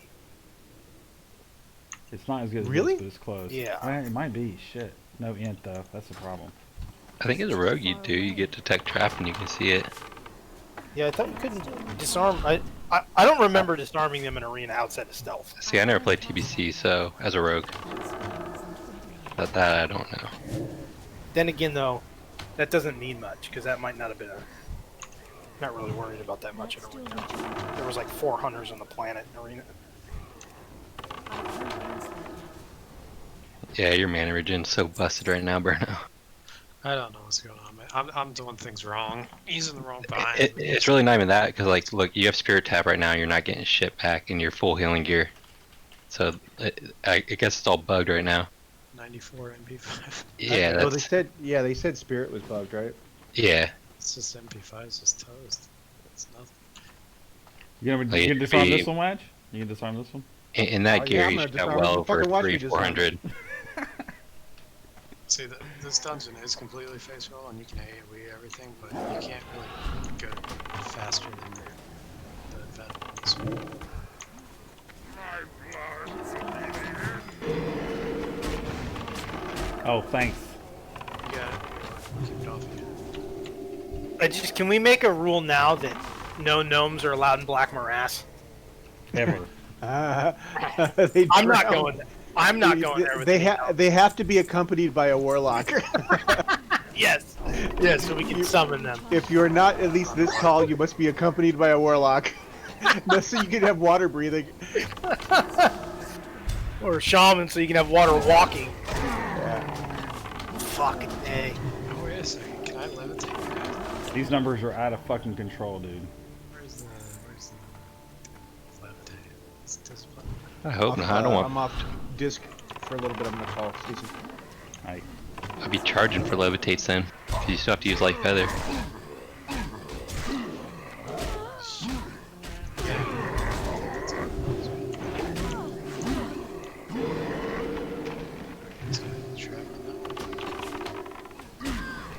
It's not as good as Really? this, but it's close. Yeah. Well, it might be. Shit. No int though. That's the problem. I think as a rogue you do. You get detect trap and you can see it. Yeah, I thought you couldn't disarm. I don't remember disarming them in arena outside of stealth. See, I never played TBC, so as a rogue, that I don't know. Then again, though, that doesn't mean much because that might not have been a. Not really worried about that much in arena. There was like 4 hunters on the planet in arena. I can't cast that now. Yeah, your mana regen's so busted right now, Burno. I don't know what's going on, man. I'm doing things wrong. Using the wrong bind. It's really not even that, because like, look, you have Spirit Tap right now, you're not getting shit back in your full healing gear. So I guess it's all bugged right now. 94 MP5. Yeah, Oh, they that's said spirit was bugged, right? yeah. It's just MP5 is just toast. It's nothing. You gonna Like, you can it'd disarm be- this one, Wedge? You can disarm this one? In that Oh, gear, yeah, I'm you gonna should have disarm well it. over Fucking watch me 300, disarm 400. See, this dungeon is completely face roll, and you can AoE everything, but you can't really go faster than the event ones. Oh, thanks. You got it. Keep it off you. Can we make a rule now that no gnomes are allowed in Black Morass? Ever. They I'm not drown. going. I'm not going there with They have to be accompanied by a warlock. Yes, yes, so we can summon them. If you're not at least this tall, you must be accompanied by a warlock. That's so you can have water breathing. Or a shaman, so you can have water walking. Yeah. Fucking A. Oh, wait a second. Can I levitate you guys? These numbers are out of fucking control, dude. Where's the levitate? It's discipline. I hope not. I don't I'm want. off disc for a little bit. I'm gonna call Stacy. Alright. I'd be charging for levitates then. 'Cause you still have to use light feather.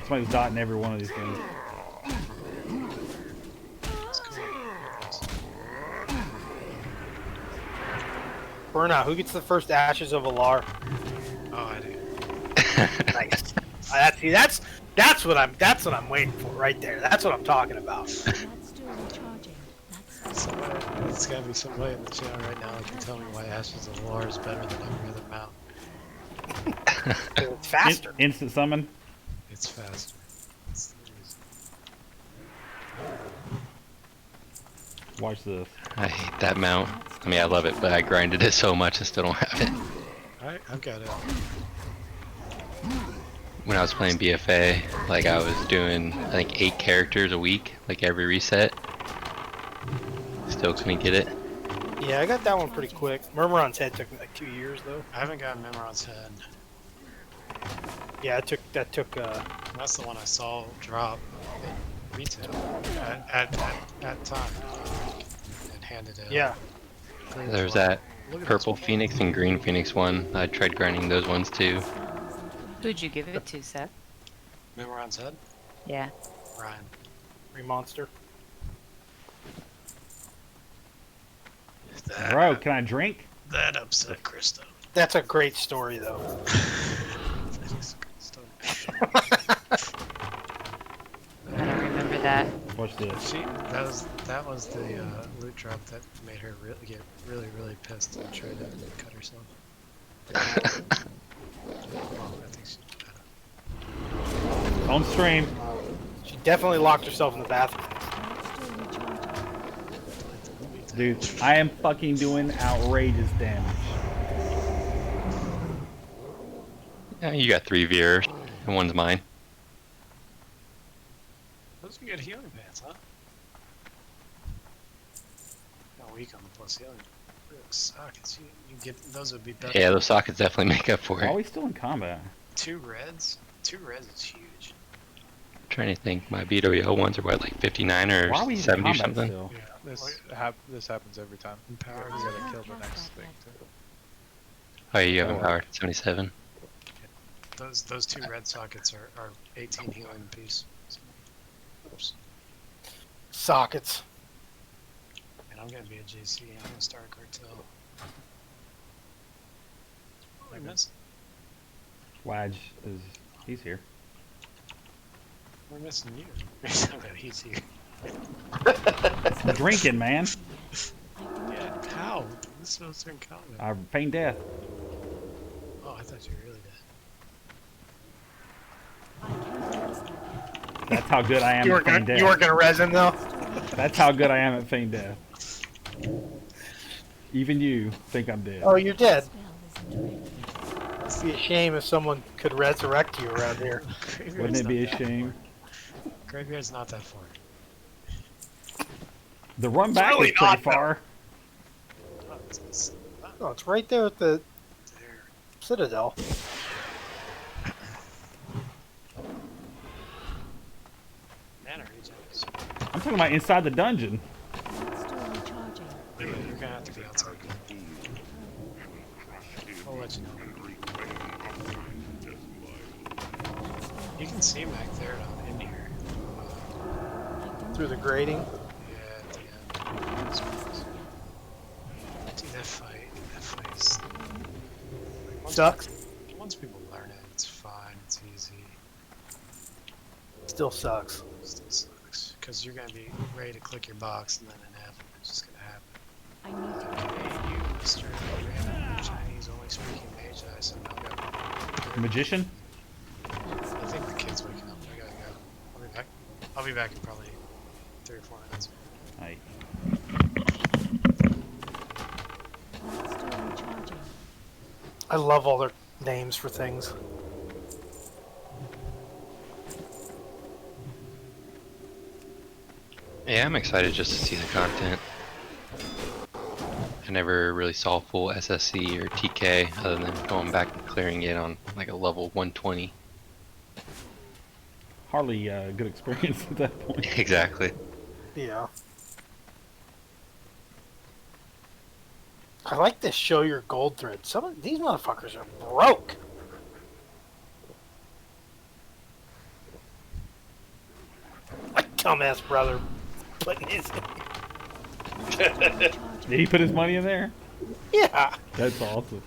Somebody's dotting every one of these things. Burnout. Who gets the first ashes of Alar? Oh, I do. Nice. That's what I'm waiting for right there. That's what I'm talking about. That's still recharging. There's gotta be somebody in the channel right now that can tell me why Ashes of War is better than every other mount. It's faster. Instant summon. It's faster. It's the reason. Watch this. I hate that mount. I mean, I love it, but I grinded it so much and still don't have it. Alright, I've got it. When I was playing BFA, like I was doing, I think 8 characters a week, like every reset. Still couldn't get it. Yeah, I got that one pretty quick. Murmuron's Head took me like 2 years though. I haven't got Memoron's Head. Yeah, that took. That's the one I saw drop in retail at time and handed it. Yeah. There's that purple Phoenix and green Phoenix one. I tried grinding those ones too. Who'd you give it to, Seth? Memoron's Head? Yeah. Ryan. Remonster. Bro, can I drink? That upset Krista. That's a great story though. That is a great story. I don't remember that. Watch this. That was the loot drop that made her get really pissed and try to cut herself. Oh, I think she did that. On stream. She definitely locked herself in the bathroom. Dude, I am fucking doing outrageous damage. Yeah, you got 3 viewers, and one's mine. Those are good healing pants, huh? Not weak on the plus healing. Sockets, you get those would be better. Yeah, those sockets definitely make up for Why are it. we still in combat? 2 reds is huge. I'm trying to think, my BWO ones are what, like 59 or Why are we in 70 or combat something? still? Yeah, this happens every time. We gotta kill the next thing too. Oh, yeah, you have empowered 77. Those 2 red sockets are 18 healing apiece. Oops. Sockets. And I'm gonna be a JC. I'm gonna start a cartel. Oh, I missed. Wadge is he's here. We're missing you. He's here. I'm drinking, man. Yeah, how? This is supposed to be in combat. I feigned death. Oh, I thought you were really dead. That's how good I am at feigned death. You weren't gonna res him though. That's how good I am at feigned death. Even you think I'm dead. Oh, you're dead. It'd be a shame if someone could resurrect you around here. Wouldn't it be a shame? Graveyard's not that far. The run back really is pretty not, far. No, it's right there at the Citadel. Mana regen. I'm talking about inside the dungeon. You're gonna have to be outside. I'll let you know. You can see Mac there in here. Through the grating. Yeah, at the end. Dude, that fight is... Sucks. Once people learn it, it's fine, it's easy. Still sucks. Still sucks. Because you're gonna be ready to click your box and then it happens. It's just gonna happen. Hey, you, Mr. Random Chinese only speaking mage that I somehow got. Magician? I think the kid's waking up. I gotta go. I'll be back. I'll be back in probably 3 or 4 minutes. Aye. I love all their names for things. Yeah, I'm excited just to see the content. I never really saw full SSC or TK other than going back and clearing it on like a level 120. Hardly good experience at that point. Exactly. Yeah. I like this show your gold thread. Some of these motherfuckers are broke. My dumbass brother putting his. Did he put his money in there? Yeah. That's awesome.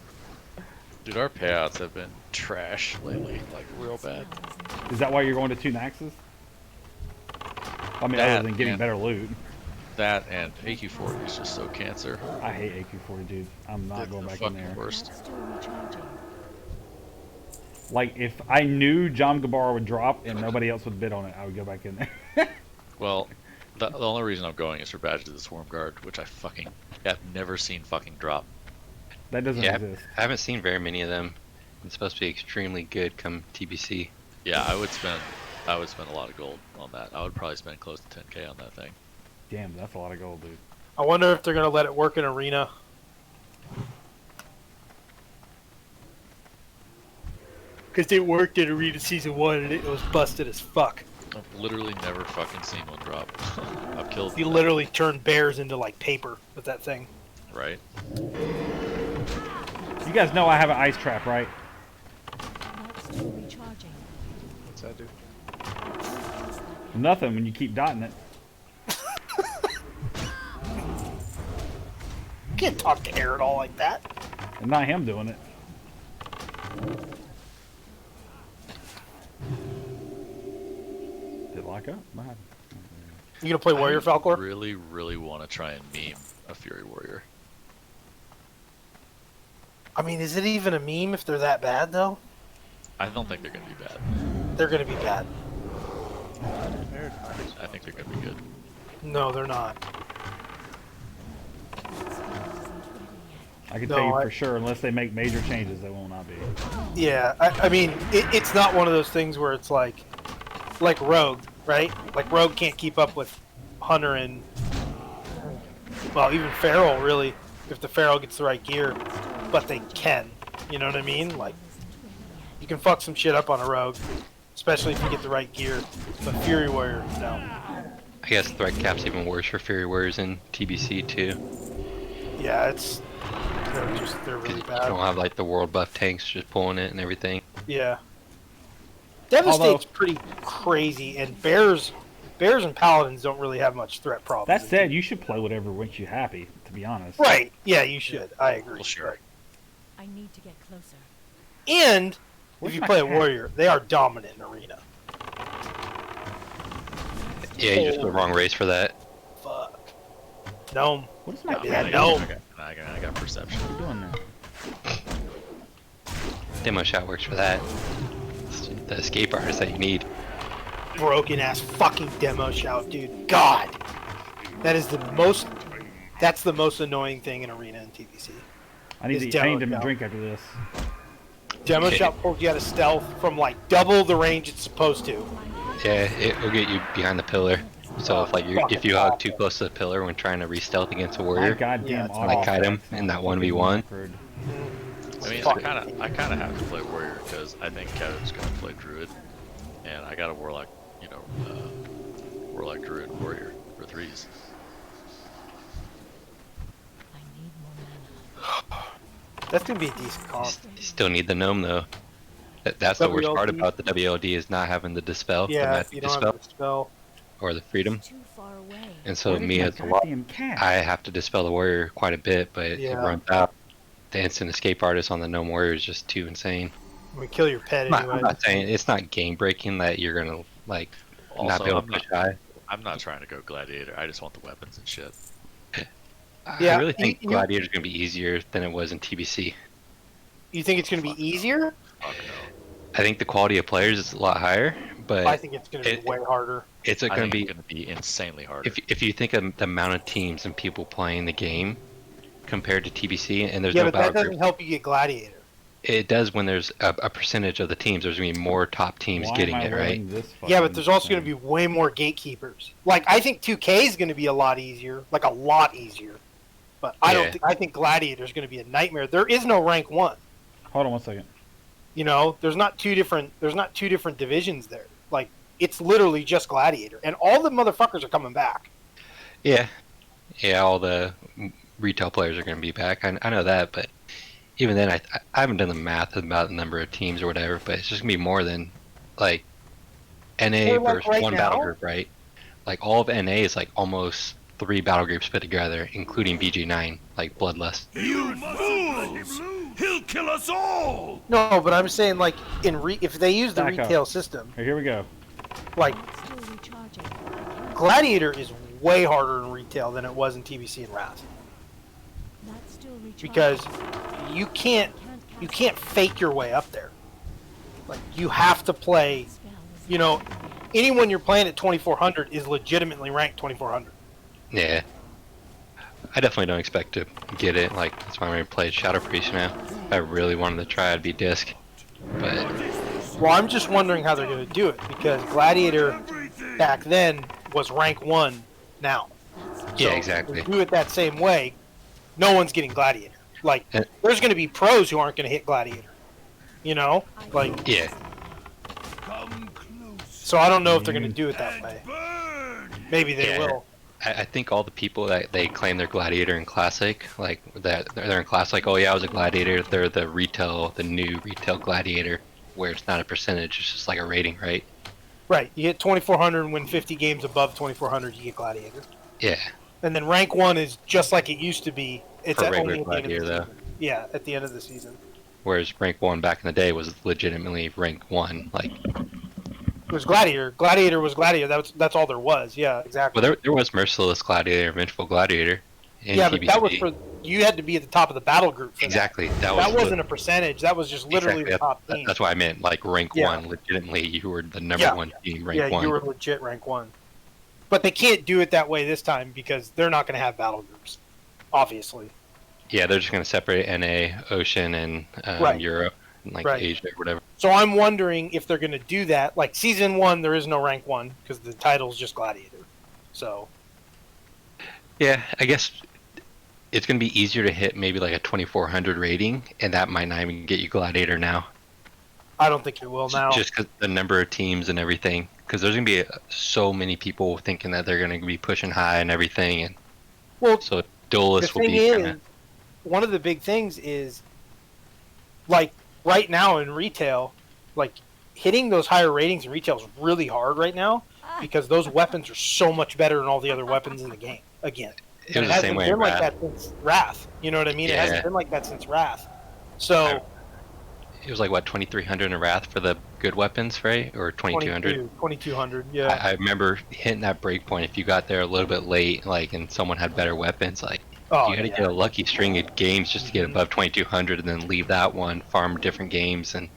Dude, our payouts have been trash lately, like real bad. Is that why you're going to 2 Naxes? I mean, That, other than getting yeah. better loot. That and AQ40 is just so cancer. I hate AQ40, dude. I'm not going back in there. Worst. That's still recharging. Like, if I knew John Gabar would drop and nobody else would bid on it, I would go back in there. Well, the only reason I'm going is for Badge of the Swarm Guard, which I have never seen fucking drop. That doesn't Yeah, exist. I haven't seen very many of them. It's supposed to be extremely good come TBC. Yeah, I would spend a lot of gold on that. I would probably spend close to 10k on that thing. Damn, that's a lot of gold, dude. I wonder if they're gonna let it work in arena. Because it worked in arena season 1 and it was busted as fuck. I've literally never fucking seen one drop. I've killed. You literally turn bears into like paper with that thing. Right. You guys know I have an ice trap, right? That's still recharging. What's that do? Nothing when you keep dotting it. You can't talk to air at all like that. And not him doing it. Did it lock up? What happened? You gonna play Warrior Falcor? Really, really want to try and meme a Fury Warrior. I mean, is it even a meme if they're that bad though? I don't think they're gonna be bad. They're gonna be bad. I think they're gonna be good. No, they're not. I can No, tell you for sure, unless they make major changes, they will not be. Yeah, I mean, it's not one of those things where it's like Rogue, right? Like Rogue can't keep up with Hunter and, well, even Feral really, if the Feral gets the right gear, but they can. You know what I mean? Like, you can fuck some shit up on a Rogue, especially if you get the right gear. But Fury Warrior, no. I guess threat cap's even worse for Fury Warriors in TBC too. Yeah, they're really You bad. don't have like the world buff tanks just pulling it and everything. Yeah. Devastate's pretty crazy, and Bears and Paladins don't really have much threat problems. That said, you should play whatever makes you happy, to be honest. Right, yeah, you should. I agree. Well, sure. I need to get closer. And Where's if you my play a cat? Warrior, they are dominant in Arena. Yeah, you just the wrong race for that. Fuck. Gnome. What is my Yeah, cat Gnome. I got perception. What are you doing now? Demo shot works for that. It's the escape artist that you need. Broken ass fucking demo shout, dude. God. That's the most annoying thing in Arena and TBC. I need It's to demo shout. drink after this. Demo Okay. shout pulls you out of stealth from like double the range it's supposed to. Yeah, it will get you behind the pillar. So if if you hug too awful. close to the pillar when trying to re-stealth against a My warrior, goddamn it's auto like kite him effects in that now 1v1. fucking I mean, Fuck. I kind of have to play Warrior because I think Kevin's gonna play Druid, and I got a Warlock, Warlock Druid Warrior for 3s. I need more mana. That's gonna be a decent comp. You still need the gnome though. That's the worst part WLD. about the WLD is not having the dispel, the Yeah, magic if you don't dispel, have the spell. or the freedom. Too far away. And so Where did me my as a lot, goddamn cat? I have to dispel the warrior quite a bit, but it Yeah. runs out. The instant escape artist on the gnome warrior is just too insane. I mean, kill your pet I'm anyway. not saying it's not game breaking that you're gonna like not be able to push high. I'm not trying to go Gladiator. I just want the weapons and shit. Yeah, I really think you- Gladiator's gonna be easier than it was in TBC. You think it's gonna be easier? Fuck no. I think the quality of players is a lot higher, but I think it's gonna be it- way harder. it's I gonna think be it's gonna be insanely hard. if you think of the amount of teams and people playing the game compared to TBC, and there's Yeah, no but that battle doesn't group. help you get Gladiator. It does when there's a percentage of the teams. There's gonna be more top teams Why getting am I it, right? wearing this Yeah, but fucking there's also gonna thing? be way more gatekeepers. Like, I think 2K is gonna be a lot easier, like a lot easier. But I think Gladiator's gonna be a nightmare. There is no rank 1. Hold on one second. You know, there's not two different divisions there. Like, it's literally just Gladiator, and all the motherfuckers are coming back. Yeah, all the retail players are gonna be back. I know that, but even then, I haven't done the math about the number of teams or whatever. But it's just gonna be more than like NA Well, like versus right one battle now? group, right? Like all of NA is like almost 3 battle groups put together, including BG9, like Bloodlust. You fools! He'll kill us all! No, but I'm saying, like, if they use the Back up. retail system, Here we go. like, Still recharging. Gladiator is way harder in retail than it was in TBC and Wrath. That's still recharging. Because you can't fake your way up there. Like, you have to play, you know, anyone you're playing at 2400 is legitimately ranked 2400. Yeah. I definitely don't expect to get it. Like, that's why I'm going to play Shadow Priest now. If I really wanted to try, it'd be Disc. But well, I'm just wondering how they're going to do it, because Gladiator back then was rank 1 now. yeah, So exactly. if you do it that same way, no one's getting Gladiator. Like, there's going to be pros who aren't going to hit Gladiator. You know? Like, Yeah. so I don't know if they're going to do it that way. Maybe they Yeah. will. I think all the people that they claim they're Gladiator in Classic, like that they're in Classic, oh yeah, I was a Gladiator, they're the new retail Gladiator, where it's not a percentage, it's just like a rating, right? Right. You hit 2400 and win 50 games above 2400, you get Gladiator. Yeah. And then rank 1 is just like it used to be. It's For at regular only at the end of Gladiator, the though. season. Yeah, at the end of the season. Whereas rank 1 back in the day was legitimately rank 1, like. It was Gladiator. Gladiator was Gladiator. That's all there was. Yeah, exactly. Well, there was Merciless Gladiator, Vengeful Gladiator. In Yeah, TBC. but that was for you had to be at the top of the battle group. For exactly. That wasn't a percentage. That was just literally exactly. the top team. That's what I meant. Like rank Yeah. 1, legitimately, you were the number 1 team. Rank 1. You were legit rank 1. But they can't do it that way this time because they're not going to have battle groups, obviously. Yeah, they're just going to separate NA, Ocean, and Right. Europe, and like Right. Asia or whatever. So I'm wondering if they're going to do that. Like season 1, there is no rank 1 because the title's just Gladiator. So Yeah, I guess it's going to be easier to hit maybe like a 2400 rating, and that might not even get you Gladiator now. I don't think it will now. Just because the number of teams and everything. Because there's going to be so many people thinking that they're going to be pushing high and everything. And well, so duelists the will thing be is, kind of. one of the big things is, like, right now in retail, like, hitting those higher ratings in retail is really hard right now because those weapons are so much better than all the other weapons in the game. Again, It was the same way in been like Wrath. that since Wrath. You know what I mean? It Yeah. hasn't been like that since Wrath. So It was like, what, 2300 in Wrath for the good weapons, right? Or 2200? 2200, yeah. I remember hitting that breakpoint. If you got there a little bit late, like, and someone had better weapons, like, Oh, you got to yeah. get a lucky string of games just to get above 2200, and then leave that one, farm different games, and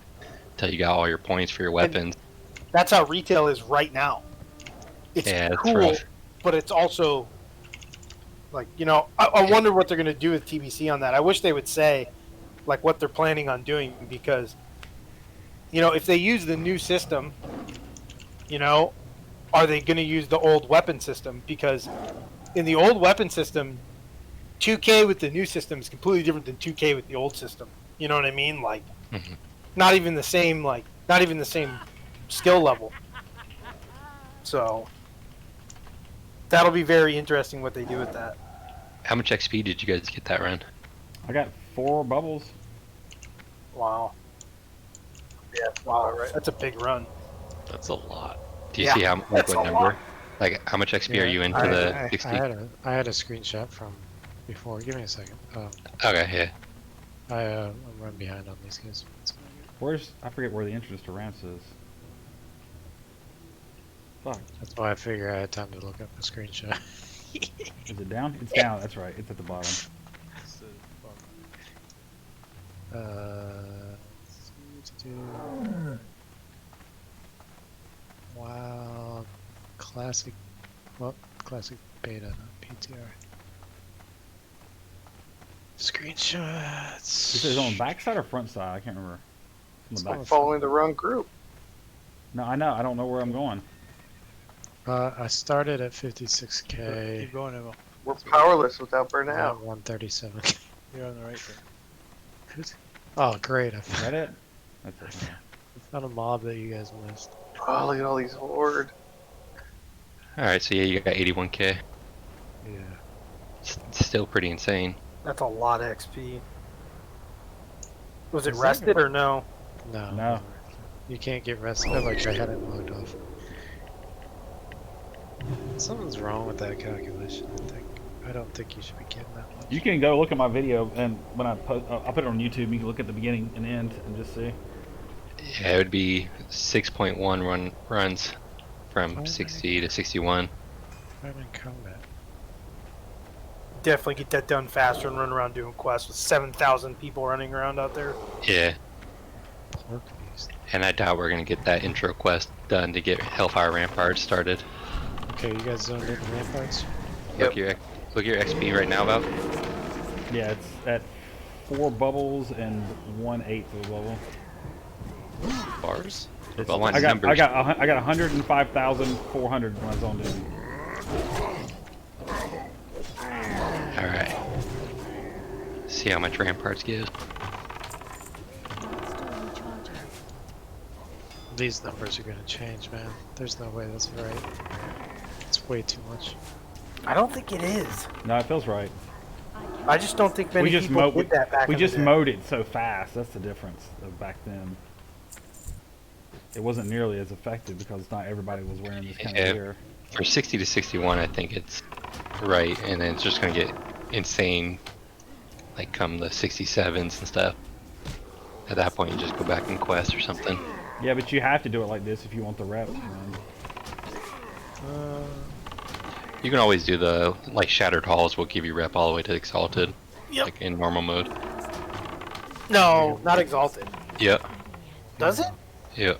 until you got all your points for your weapons. That's how retail is right now. It's Yeah, it's cool, rough. but it's also like, you know, I wonder what they're going to do with TBC on that. I wish they would say like what they're planning on doing, because you know, if they use the new system, you know, are they going to use the old weapon system? Because in the old weapon system, 2K with the new system is completely different than 2K with the old system. You know what I mean? Like, not even the same, like, not even the same skill level. So that'll be very interesting what they do with that. How much XP did you guys get that run? I got 4 bubbles. Wow. Yeah, wow, right. That's a big run. That's a lot. Do you Yeah, see how like that's what a number? lot. Like how much XP are you into the 60? I had a screenshot from before. Give me a second. Okay, yeah. I'm running behind on these guys. Where's, I forget where the entrance to Rance is. Fuck. That's why I figure I had time to look up a screenshot. Is it down? It's down, that's right. It's at the bottom. Wow, classic. Well, classic beta, not PTR. Screenshots. Is it on the back side or front side? I can't remember. On the back. Following the wrong group. No, I know. I don't know where I'm going. I started at 56k. Keep going, Emil. We're powerless without I'm burnout. at 137. You're on the right there. Oh, great! I Is that it? That's it. found a mob that you guys missed. Oh, look at all these horde. Alright, so yeah, you got 81k. Yeah. It's still pretty insane. That's a lot of XP. Was it Is that rested or no? No. No. You can't get rested. Like I had it logged off. Something's wrong with that calculation. I don't think you should be getting that much. You can go look at my video, and when I post, I'll put it on YouTube. You can look at the beginning and end and just see. Yeah, it would be 6.1 runs from 60 to 61. I'm in combat. definitely get that done faster and run around doing quests with 7,000 people running around out there. Yeah. Pork beast. And I doubt we're gonna get that intro quest done to get Hellfire Ramparts started. Okay, you guys zoned in the ramparts? Look your XP right now, Val. Yeah, it's at 4 bubbles and 1/8 of a bubble. Bars? It's, Well, I got numbers. 105,400 when I zoned in. All right. See how much Ramparts gives. These numbers are gonna change, man. There's no way that's right. It's way too much. I don't think it is. No, it feels right. I just don't think many people did that back We in the just day. mowed it so fast. That's the difference of back then. It wasn't nearly as effective because not everybody was wearing this kind of gear. For 60 to 61, I think it's right, and then it's just gonna get insane, like come the 67s and stuff. At that point, you just go back and quest or something. Yeah, but you have to do it like this if you want the rep. Man. You can always do the like Shattered Halls will give you rep all the way to Exalted, Yep. like in normal mode. No, not Exalted. Yep. Does it? Yep.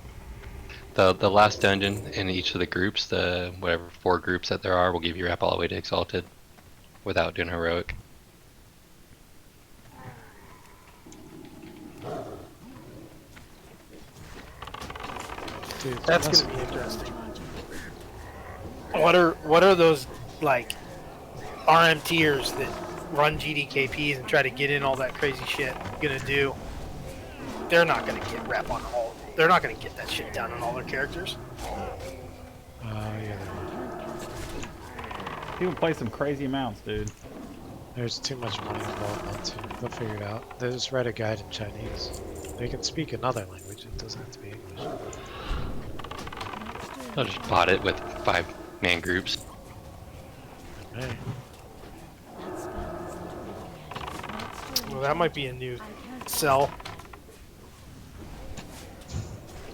The last dungeon in each of the groups, the whatever 4 groups that there are, will give you rep all the way to Exalted, without doing heroic. Dude, That's gonna be interesting. What are those like RMTers that run GDKPs and try to get in all that crazy shit gonna do? They're not gonna get rep on all. They're not gonna get that shit down on all their characters. Yeah. People play some crazy amounts, dude. There's too much money involved not to. They'll figure it out. They just write a guide in Chinese. They can speak another language. It doesn't have to be English. I'll just bot it with 5-man groups. Hey. Well, that might be a new sell.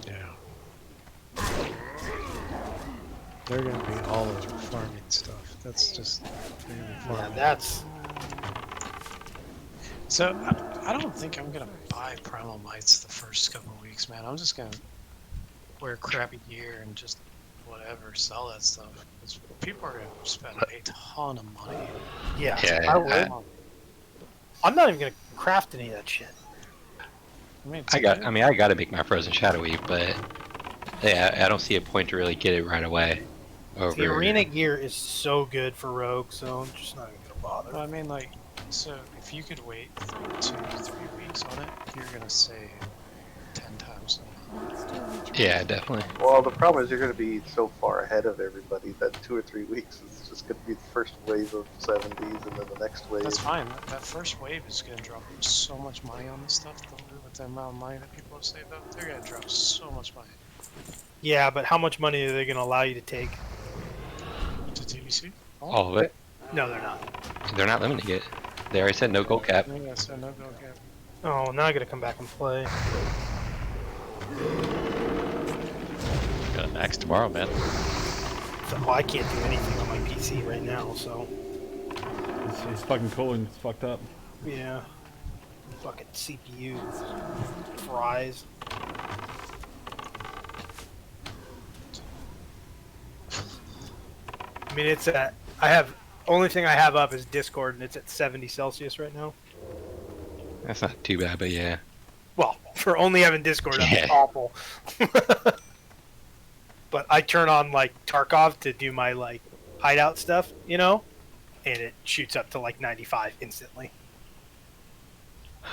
Yeah. They're gonna be all over farming stuff. That's just. They're gonna be Yeah, farming. that's. So I don't think I'm gonna buy Primal Mites the first couple of weeks, man. I'm just gonna wear crappy gear and just whatever, sell that stuff. 'Cause people are gonna spend a ton of money. Yeah, Yeah, I would. I'm not even gonna craft any of that shit. I gotta make my Frozen Shadow Weave, but yeah, I don't see a point to really get it right away. The arena gear is so good for Rogue, so I'm just not even gonna bother. Well, I mean, like, so if you could wait 2 to 3 weeks on it, you're gonna save 10 times. Yeah, definitely. Well, the problem is you're going to be so far ahead of everybody that 2 or 3 weeks is just going to be the first wave of 70s, and then the next wave. That's fine. That first wave is gonna drop so much money on this stuff. With the amount of money that people have saved up, they're gonna drop so much money. Yeah, but how much money are they gonna allow you to take? To TBC? All of it. No, they're not. They're not limiting it. They already said no gold cap. Yeah, so no go cap. Oh, now I gotta come back and play. Got a max tomorrow, man. So, well, I can't do anything on my PC right now, so It's fucking cooling. It's fucked up. yeah. Fucking CPU fries. I mean, it's at. Only thing I have up is Discord, and it's at 70 Celsius right now. That's not too bad, but yeah. Well, for only having Discord, Yeah. it's awful. But I turn on like Tarkov to do my like hideout stuff, you know, and it shoots up to like 95 instantly.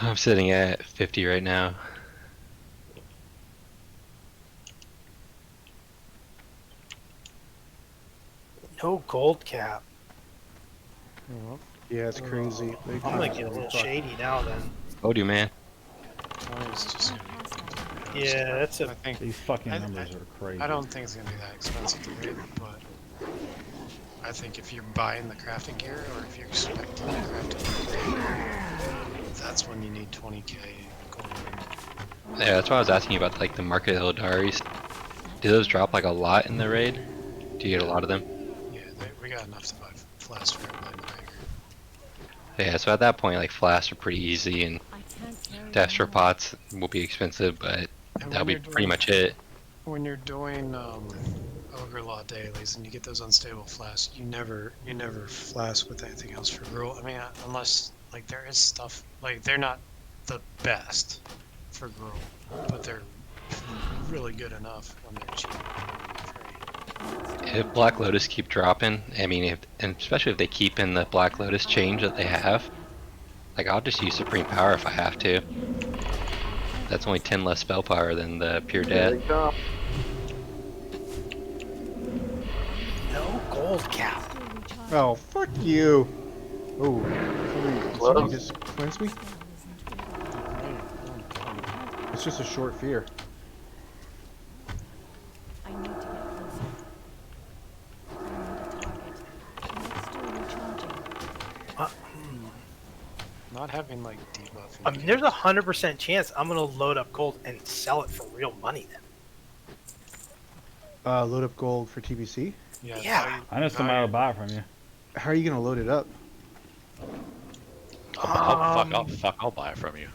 I'm sitting at 50 right now. No gold cap. Yeah, it's crazy. I'm gonna get a little shady now then. Oh, do man. Yeah, that's a. I think These fucking numbers are crazy. I don't think it's gonna be that expensive to raid, but I think if you're buying the crafting gear or if you're expecting the crafting gear, that's when you need 20k gold. Yeah, that's why I was asking you about like the Market Eldaris. Do those drop like a lot in the raid? Do you get a lot of them? Yeah, we got enough to buy flask for everybody. Yeah, so at that point, like flasks are pretty easy, and I can't carry Destro on. pots will be expensive, but And that'll when be you're pretty doing- much it. When you're doing Ogre Law dailies and you get those unstable flasks, you never flask with anything else for Gruul. I mean, unless like there is stuff like they're not the best for Gruul, but they're really good enough when they're cheap. If Black Lotus keep dropping, I mean, and especially if they keep in the Black Lotus change that they have, like I'll just use Supreme Power if I have to. That's only 10 less spell power than the Pure Death. No gold cap. Oh, fuck you. Oh, somebody just cleansed me? It's just a short fear. I need to get closer. I need a target. Not still recharging. Not having like debuff. I mean, there's 100% chance I'm gonna load up gold and sell it for real money then. Load up gold for TBC? Yeah. I know somebody will buy it from you. How are you gonna load it up? I'll buy it from you.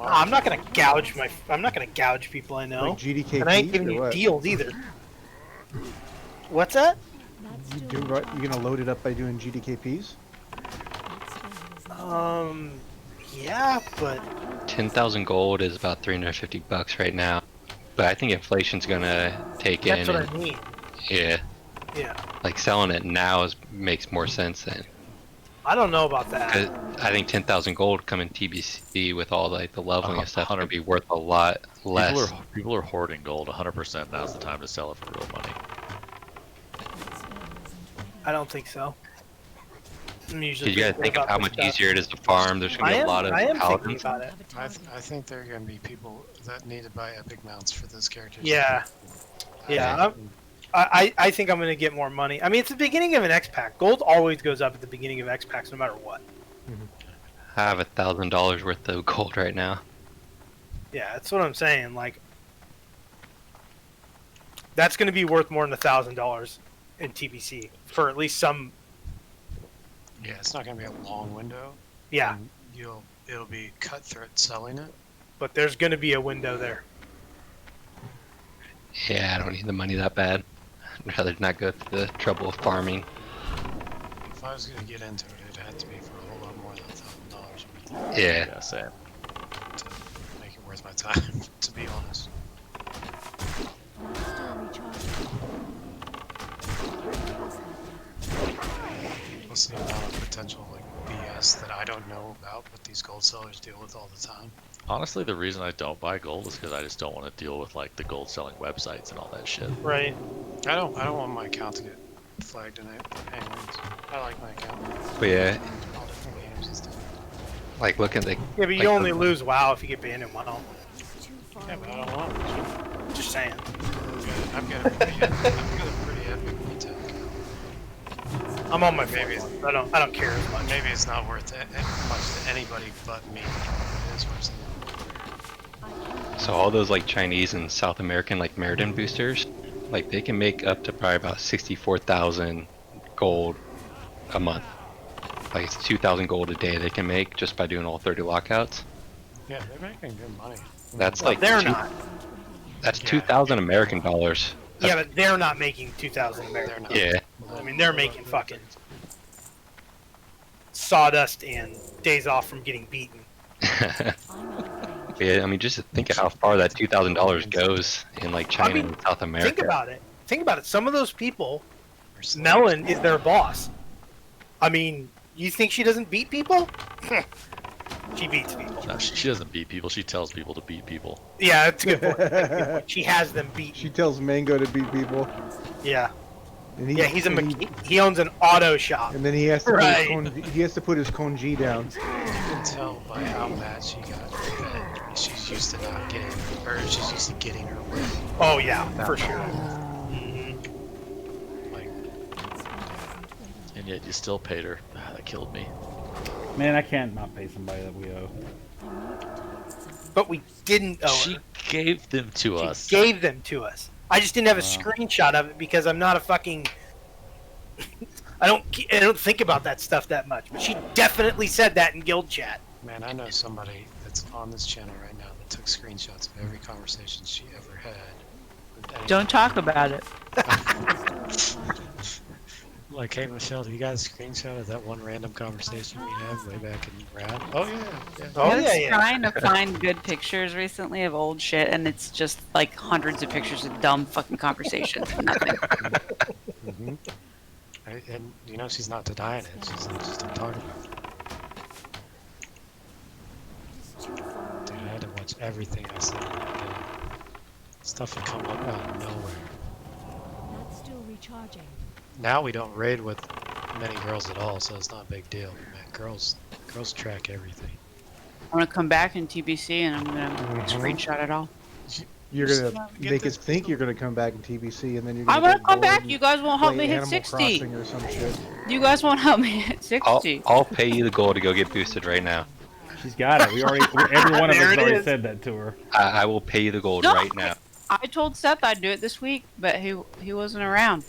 I'm not gonna gouge people I know. Like GDK And I ain't or giving you what? deals either. What's that? You gonna load it up by doing GDKPs? Yeah, but 10,000 gold is about 350 bucks right now, but I think inflation's gonna take that's in. what And, I mean. yeah, Yeah. like selling it now makes more sense than. I don't know about that. 'Cause I think 10,000 gold coming TBC with all like the leveling and stuff gonna be worth a lot less. People are hoarding gold 100%. Now's the time to sell it for real money. I don't think so. I'm usually You gotta think of how much easier it is to farm. There's gonna be a lot of I am thinking paladins. about it. I think there are gonna be people that need to buy epic mounts for those characters. Yeah. Yeah. I think I'm gonna get more money. I mean, it's the beginning of an X pack. Gold always goes up at the beginning of X packs, no matter what. I have $1,000 worth of gold right now. Yeah, that's what I'm saying. Like, that's gonna be worth more than $1,000 in TBC for at least some. Yeah, it's not gonna be a long window. Yeah. and it'll be cutthroat selling it. But there's gonna be a window there. Yeah, I don't need the money that bad. I'd rather not go through the trouble of farming. If I was gonna get into it, it'd have to be for a whole lot more than $1,000. Yeah. Same. To make it worth my time, to be honest. Not still recharging. Plus the amount of potential like BS that I don't know about, but these gold sellers deal with all the time. Honestly, the reason I don't buy gold is because I just don't want to deal with like the gold selling websites and all that shit. Right. I don't want my account to get flagged in anyways. I like my account. But yeah, All different games and stuff. like look at the. Yeah, but you like, only lose WoW if you get banned in WoW. Yeah, but I don't want Just saying. I've got a pretty epic retail account. I'm on my Maybe favorite one. I don't care as much. Maybe it's not worth it much to anybody but me. It is worth something. So all those like Chinese and South American like Meriden boosters, like they can make up to probably about 64,000 gold a month. Like it's 2,000 gold a day they can make just by doing all 30 lockouts. Yeah, they're making good money. That's Well, like they're two- not. That's 2,000 American dollars. Yeah, but they're not making 2,000 American. Yeah. I mean, they're making fucking sawdust and days off from getting beaten. Yeah, I mean, just think of how far that $2,000 goes in like China I mean, and South America. Think about it. Think about it. Some of those people, Melon is their boss. I mean, you think she doesn't beat people? She beats people. No, she doesn't beat people. She tells people to beat people. Yeah, that's a good point. That's a good point. She has them beat. She tells Mango to beat people. Yeah. And Yeah, he owns an auto shop. And then he has to Right. he has to put his Konji down. You can tell by how mad she got that she's used to not getting, or she's used to getting her way. Oh yeah, for sure. Like, And yet you still paid her. Ah, that killed me. Man, I can't not pay somebody that we owe. But we didn't owe She her. gave them to She us. gave them to us. I just didn't have a screenshot of it because I'm not a fucking I don't think about that stuff that much. But she definitely said that in guild chat. Man, I know somebody that's on this channel right now that took screenshots of every conversation she ever had. with anyone. Don't talk about it. Like, hey Michelle, do you guys screenshot of that one random conversation we had way back in Rad? Oh yeah. I was trying to find good pictures recently of old shit, and it's just like hundreds of pictures of dumb fucking conversations. Nothing. Mm-hmm. And you know she's not denying it. She's just a part of it. Dude, I had to watch everything I said. Stuff would come up out of nowhere. That's still recharging. Now we don't raid with many girls at all, so it's not a big deal. Man, girls track everything. I'm gonna come back in TBC and I'm gonna screenshot it all. You're gonna make us think you're gonna come back in TBC, and then you're I'm gonna gonna come back. You guys won't help me hit Animal 60. Crossing or some shit. You guys won't help me hit 60. I'll pay you the gold to go get boosted right now. She's got it. Every one of us already said that to her. I will pay you the gold No, right now. I told Seth I'd do it this week, but he wasn't around.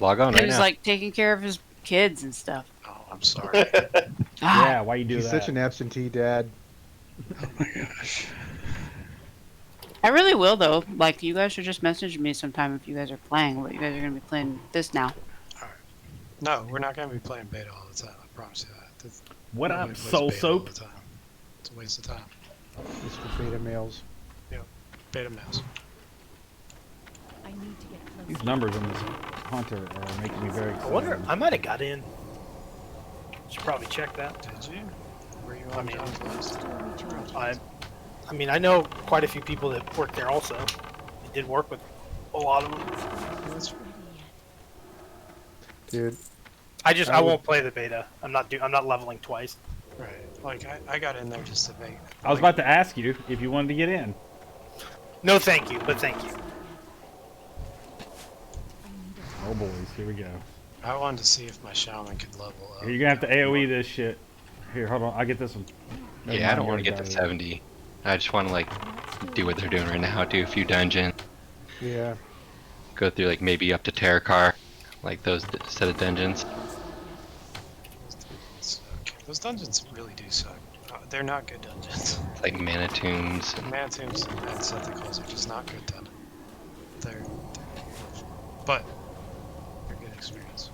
Log on He right was now. like taking care of his kids and stuff. Oh, I'm sorry. Yeah, why you do He's that? such an absentee dad. Oh my gosh. I really will though. Like you guys should just message me sometime if you guys are playing. But you guys are gonna be playing this now. Alright. No, we're not gonna be playing beta all the time. I promise you that. What up, Nobody plays Soul beta all Soap? the time. It's a waste of time. It's for beta males. Yeah, beta males. I need to get closer. These numbers on this hunter are making me very I excited. wonder. I might have got in. Should probably check that. Did you? Were you on John's list? Still recharging. I mean, I know quite a few people that work there also. I did work with a lot of them. That's Ready yet. Dude, I won't play the beta. I'm not leveling twice. right. Like I got in there just to make. I was about to ask you if you wanted to get in. No, thank you, but thank you. Oh boys, here we go. I wanted to see if my shaman could level up. You're gonna have to AOE this shit. Here, hold on, I'll get this one. Never Yeah, I mind, don't you want to already get to got it. 70. I just want to like do what they're doing right now. Do a few dungeons. yeah. Go through like maybe up to Terracar, like those set of dungeons. Those dungeons really do suck. They're not good dungeons. Like Mana Tombs. Man Tombs and Seth calls are just not good dungeons. They're but they're good experience.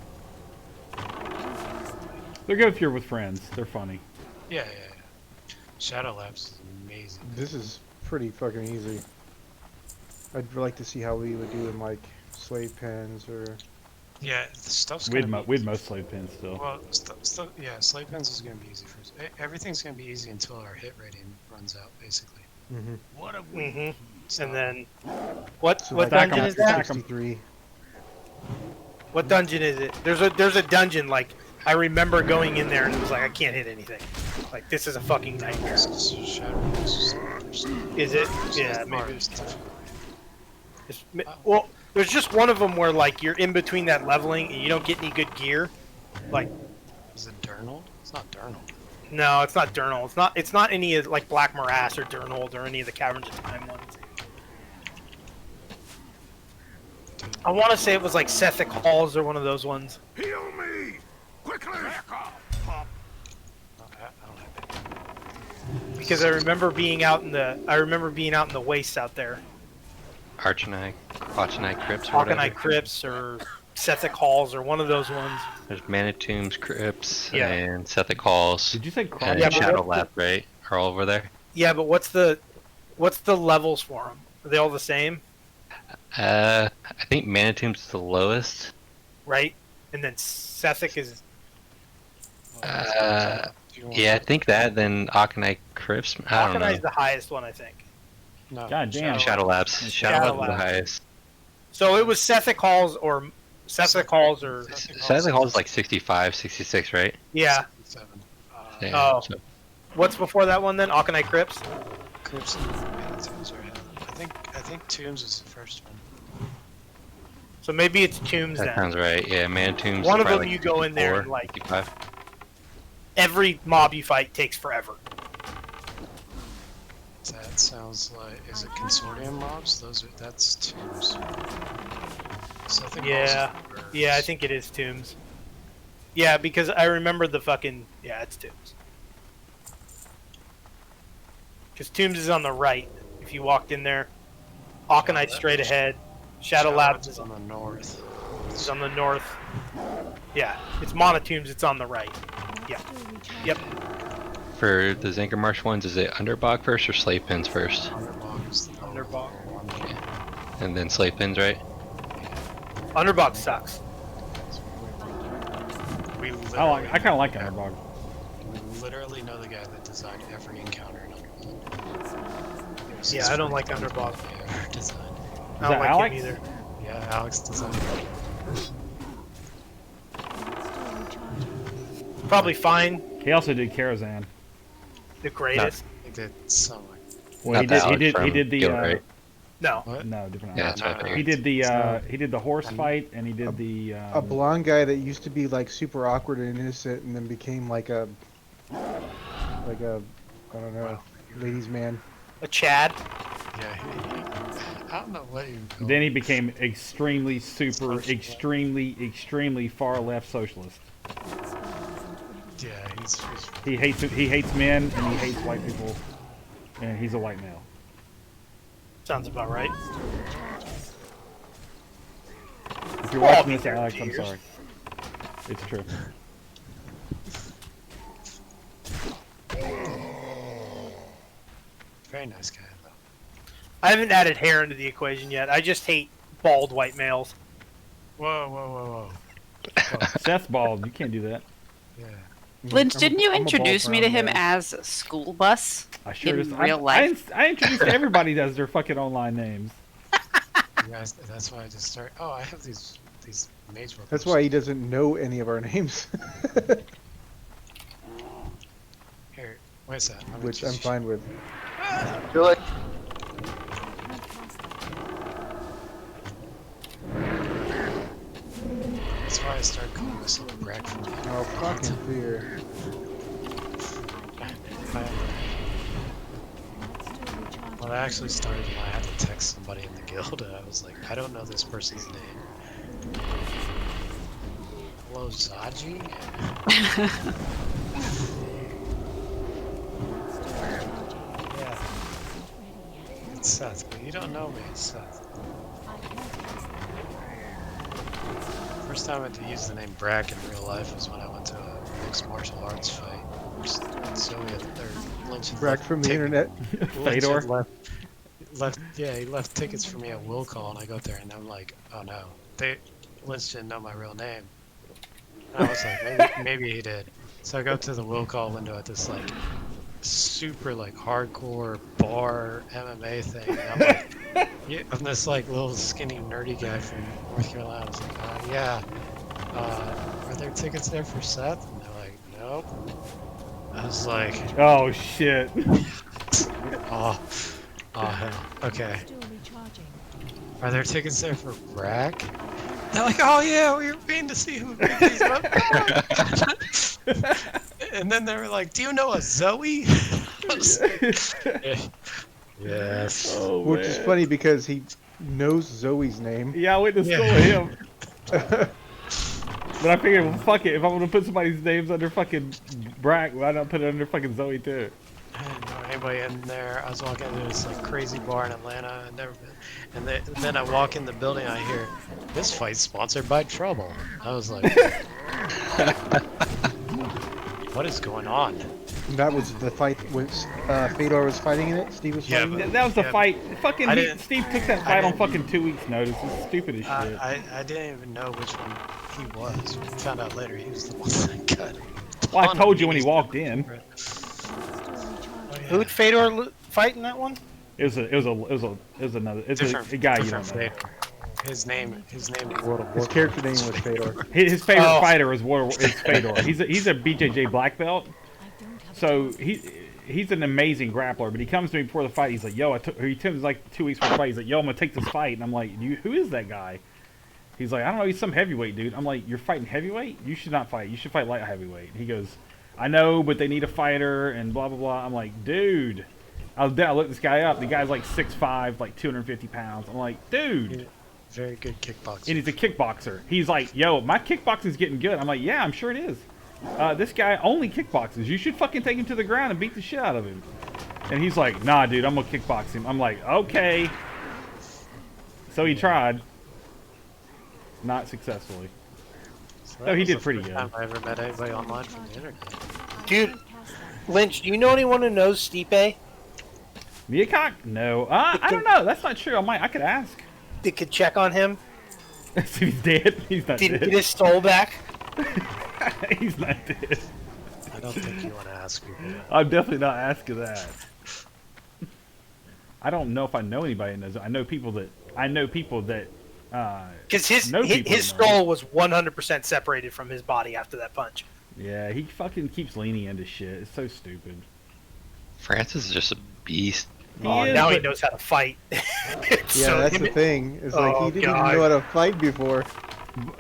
They're good if you're with friends. They're funny. Yeah. Shadow Labs is amazing. This is pretty fucking easy. I'd like to see how we would do in like slave pens or. Yeah, the stuff's We'd gonna be we'd most slave pins still. well, yeah, slave pens is gonna be easy for us. Everything's gonna be easy until our hit rating runs out, basically. Mm-hmm. What have we? Mm-hmm. So, And then, what So what like dungeon is that? 63. What dungeon is it? There's a dungeon like I remember going in there and it was like I can't hit anything. Like this is a fucking nightmare. Shadow Labs Is it? Yeah, maybe. Well, there's just one of them where like you're in between that leveling and you don't get any good gear. Like, is it Durnald? It's not Durnald. no, it's not Durnal. It's not any of like Black Morass or Durnald or any of the Caverns of Time ones. I want to say it was like Sethic Halls or one of those ones. Heal me! Quickly! Back off! Pop. I don't have it. Because I remember being out in the wastes out there. Archanite Crypts or whatever. Hawkeye Crypts or Sethic Halls or one of those ones. There's Mana Tombs, Crypts, Yeah. and Sethic Halls. Did you say And Cross? Yeah, but Shadow what- Lab, right? Are all over there. Yeah, but what's the levels for them? Are they all the same? I think Mana Tombs is the lowest. Right? And then Sethic is Yeah, I think that. Then Arcanite Crypts. I don't Hawkeye's know. the highest one, I think. No, God damn. Shadow Labs. Shadow Labs is the highest. So it was Sethic Halls or Sethic Halls or Sethic Halls is like 65, 66, right? yeah. 7. Yeah, Oh. so- What's before that one then? Hawkeye Crypts? Crypts and Mana Tombs are ahead. I think Tombs is the first one. So maybe it's Tombs that then. sounds right. Yeah, Mana Tombs. One is of them probably you go in there and, 54, like- 55. Every mob you fight takes forever. That sounds like is it consortium mobs? That's Tombs. So I think Yeah. Halls is Yeah, I first. think it is Tombs. Yeah, because I remember the fucking... Yeah, it's Tombs. Because Tombs is on the right. If you walked in there, Hawkenite straight ahead. Shadow Labs is on the north. It's on the north. Yeah, it's Monotubes. It's on the right. Yeah. Yep. For the Zankermarsh ones, is it Underbog first or Slave Pins first? Underbog. Okay. And then Slave Pins, right? Underbog sucks. I kind of like Underbog. We literally know the guy that designed every encounter in Underbog. Yeah, I don't like Underbog. Designed. I don't like Alex? him either. Yeah, Alex designed it. Probably fine. He also did Karazhan. The greatest. He did so much. Well, he did the. No. What? No, different. Yeah, that's what I figured. He did the horse fight, and he did the. A blonde guy that used to be like super awkward and innocent, and then became like a I don't know, ladies' man. A Chad. Yeah, I don't know what he. Then he became extremely far left socialist. Yeah, he hates men and he hates white people, and he's a white male. Sounds about right. If you're watching this, Alex, I'm sorry. It's true. Very nice guy, though. I haven't added hair into the equation yet. I just hate bald white males. Whoa. Seth's bald. You can't do that. Yeah. Lynch, didn't you introduce me to him as a school bus in real life? I introduced everybody as their fucking online names. Guys, that's why I just start. Oh, I have these mage workers. That's why he doesn't know any of our names. Here, wait a second. Which I'm fine with. Do it. That's why I started calling myself Brad from the Oh, fucking fear. Well, I actually started when I had to text somebody in the guild, and I was like, I don't know this person's name. Hello, Zaji? Yeah. It's Seth, but you don't know me, it's Seth. First time I had to use the name Brack in real life was when I went to a mixed martial arts fight. Brack from the internet. Fedor? He left tickets for me at Will Call, and I go there, and I'm like, oh no, Lynch didn't know my real name. And I was like, maybe he did. So I go to the Will Call window at this like super like hardcore bar MMA thing. And I'm like, yeah, I'm this like little skinny nerdy guy from North Carolina. I was like, yeah. Are there tickets there for Seth? And they're like, nope. I was like, oh shit. oh hell. Okay. Are there tickets there for Brack? They're like, oh yeah, we were paying to see who picked these up. And then they were like, do you know a Zoe? I was like, yes. Oh, which is funny because he knows Zoe's name. Yeah, I went to school with him. But I figured, well, fuck it. If I'm gonna put somebody's names under fucking Brack, why not put it under fucking Zoe too? I didn't know anybody in there. I was walking into this like crazy bar in Atlanta. I'd never been. And then I walk in the building. I hear this fight's sponsored by Trouble. I was like, what is going on? And that was the fight when Fedor was fighting in it. Steve was fighting. But, that was the fight. Fucking Steve took that fight on fucking 2 weeks' notice. It's stupid as shit. I didn't even know which one he was. We found out later he was the one that got. Well, I told you when he walked in. Who'd Fedor fight in that one? It was a guy you don't know. His name was World of Warcraft. His character name was Fedor. His favorite fighter is Fedor. He's a BJJ black belt. So he's an amazing grappler. But he comes to me before the fight. He's like, "Yo, he tells me like 2 weeks before the fight. He's like, "Yo, I'm gonna take this fight." And I'm like, "Who is that guy?" He's like, "I don't know. He's some heavyweight dude." I'm like, "You're fighting heavyweight? You should not fight. You should fight light heavyweight." He goes, "I know, but they need a fighter and blah blah blah." I'm like, "Dude." I looked this guy up. The guy's like 6'5", like 250 pounds. I'm like, "Dude." very good kickboxer. And he's a kickboxer. He's like, yo, my kickboxing's getting good. I'm like, yeah, I'm sure it is. This guy only kickboxes. You should fucking take him to the ground and beat the shit out of him. And he's like, nah, dude, I'm gonna kickbox him. I'm like, okay. So he tried. Not successfully. So No, he was did the pretty first good. time I ever met anybody online from the internet. Dude, Lynch, do you know anyone who knows Stipe? Miacock? No. I don't know. That's not true. I could ask. That could check on him? If he's dead. He's not Did he dead. get his soul back? He's not dead. I don't think you want to ask people that. I'm definitely not asking that. I don't know if I know anybody that knows it. I know people that Because his know people his that know. skull was 100% separated from his body after that punch. Yeah, he fucking keeps leaning into shit. It's so stupid. Francis is just a beast. Oh, is, now he but- knows how to fight. Yeah, that's the thing. It's like Oh, he didn't God. even know how to fight before.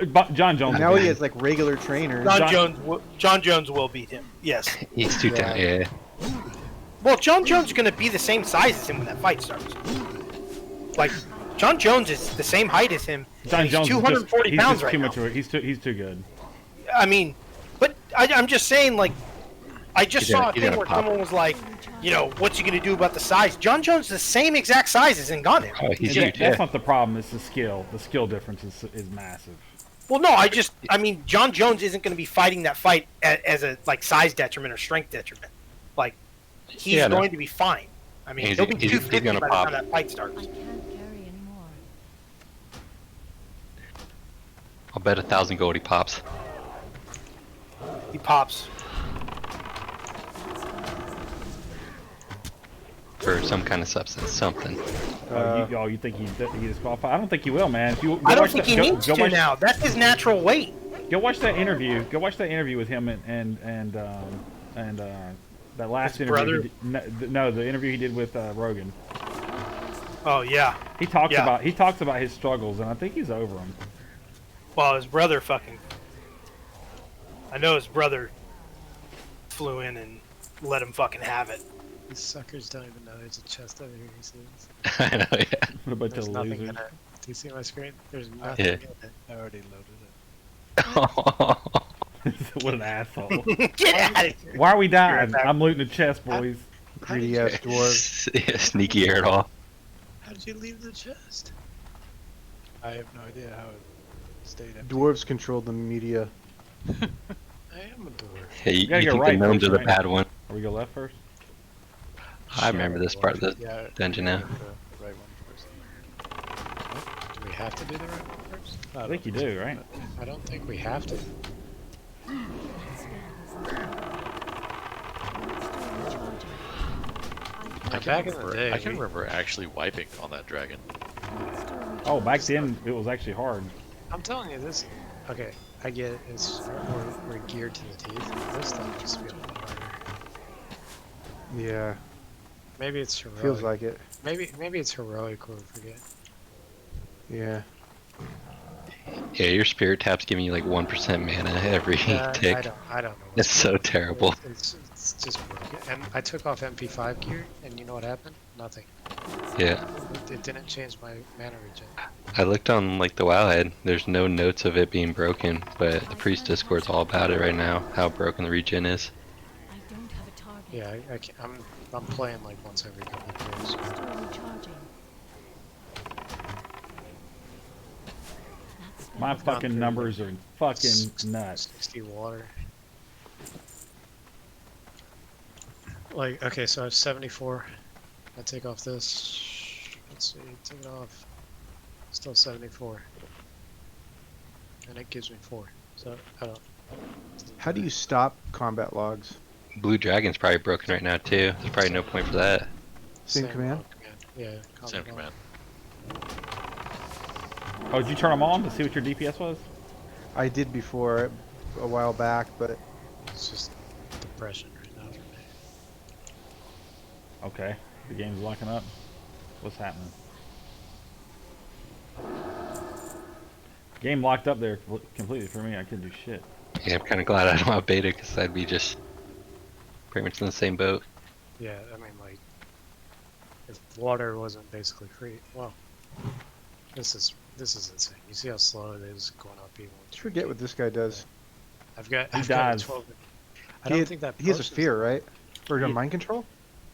But John Jones. And now he again. has like regular trainers. John Jones will beat him. Yes. He's too down. Yeah. Well, John Jones is going to be the same size as him when that fight starts. Like, John Jones is the same height as him. John and he's Jones 240 he's pounds just right too now. much. He's too good. I mean, but I'm just saying, like, I just He's saw gonna- a he's thing gonna where pop someone it. was like, you know, what's he going to do about the size? John Jones is the same exact size as Ngannou. Oh, he's Yeah, huge. that's Yeah. not the problem. It's the skill. The skill difference is massive. Well, no, I mean, John Jones isn't going to be fighting that fight as a, like, size detriment or strength detriment. Like, he's Yeah, I know. going to be fine. I mean, He's- he'll be he's 250 gonna by the pop. time that fight starts. I can't carry anymore. I'll bet 1,000 gold he pops. He pops. For some kind of substance, something. You think he disqualified? I don't think he will, man. If you I don't watch think that, he needs to watch, now. That's his natural weight. Go watch that interview. Go watch that interview with him and that last His interview. brother? No, the interview he did with Rogan. Oh, yeah. He talks Yeah. about his struggles, and I think he's over them. Well, his brother fucking... I know his brother flew in and let him fucking have it. These suckers don't even know there's a chest over here, he says. I know, yeah. What a bunch There's of nothing losers. in it. Do you see my screen? There's nothing Yeah. in it. I already loaded it. What an asshole. Get out of here! Why are we dying? back. I'm looting the chest, boys. Greedy ass dwarves. Yeah, sneaky air it off. How did you leave the chest? I have no idea how it stayed empty. Dwarves control the media. I am a dwarf. Hey, you gotta go think right the gnomes first, are the right? bad one? Are we go left first? I remember this part of the Yeah, dungeon now. The right one first. do we have to do the right one first? I think you do, right? I don't think we have to. Like back in the day, I can we- remember actually wiping on that dragon. Oh, back then it was actually hard. I'm telling you this. Okay, I get it. We're geared to the teeth. This stuff just feels harder. Yeah, Maybe it's heroic. feels like it. Maybe it's heroic or forget. Yeah. Yeah, your spirit tap's giving you like 1% mana every I tick. don't know. It's so terrible. It's just broken. And I took off MP5 gear, and you know what happened? Nothing. Yeah. It didn't change my mana regen. I looked on like the WoW head. There's no notes of it being broken, but the priest Discord's all about it right now. How broken the regen is. I don't have a target. Yeah, I can't, I'm playing like once every couple of years. Still recharging. That's My gone fucking through numbers are fucking nuts. 60 water. Like, okay, so I have 74. I take off this. Let's see, take it off. Still 74. And it gives me 4. So, I don't. How do you stop combat logs? Blue Dragon's probably broken right now too. There's probably no point for that. Same command? Yeah, Same command. Oh, did you turn them on to see what your DPS was? I did before a while back, but It's just depression right now for me. Okay, the game's locking up. What's happening? Game locked up there completely for me. I couldn't do shit. Yeah, I'm kind of glad I don't have beta because I'd be just pretty much in the same boat. Yeah, I mean, like, if water wasn't basically free, well, this is This is insane. You see how slow it is going up even with I forget what this guy does. I've got He I've got a dies. 12. I don't think that he has a post is- fear, right? Or He- mind control?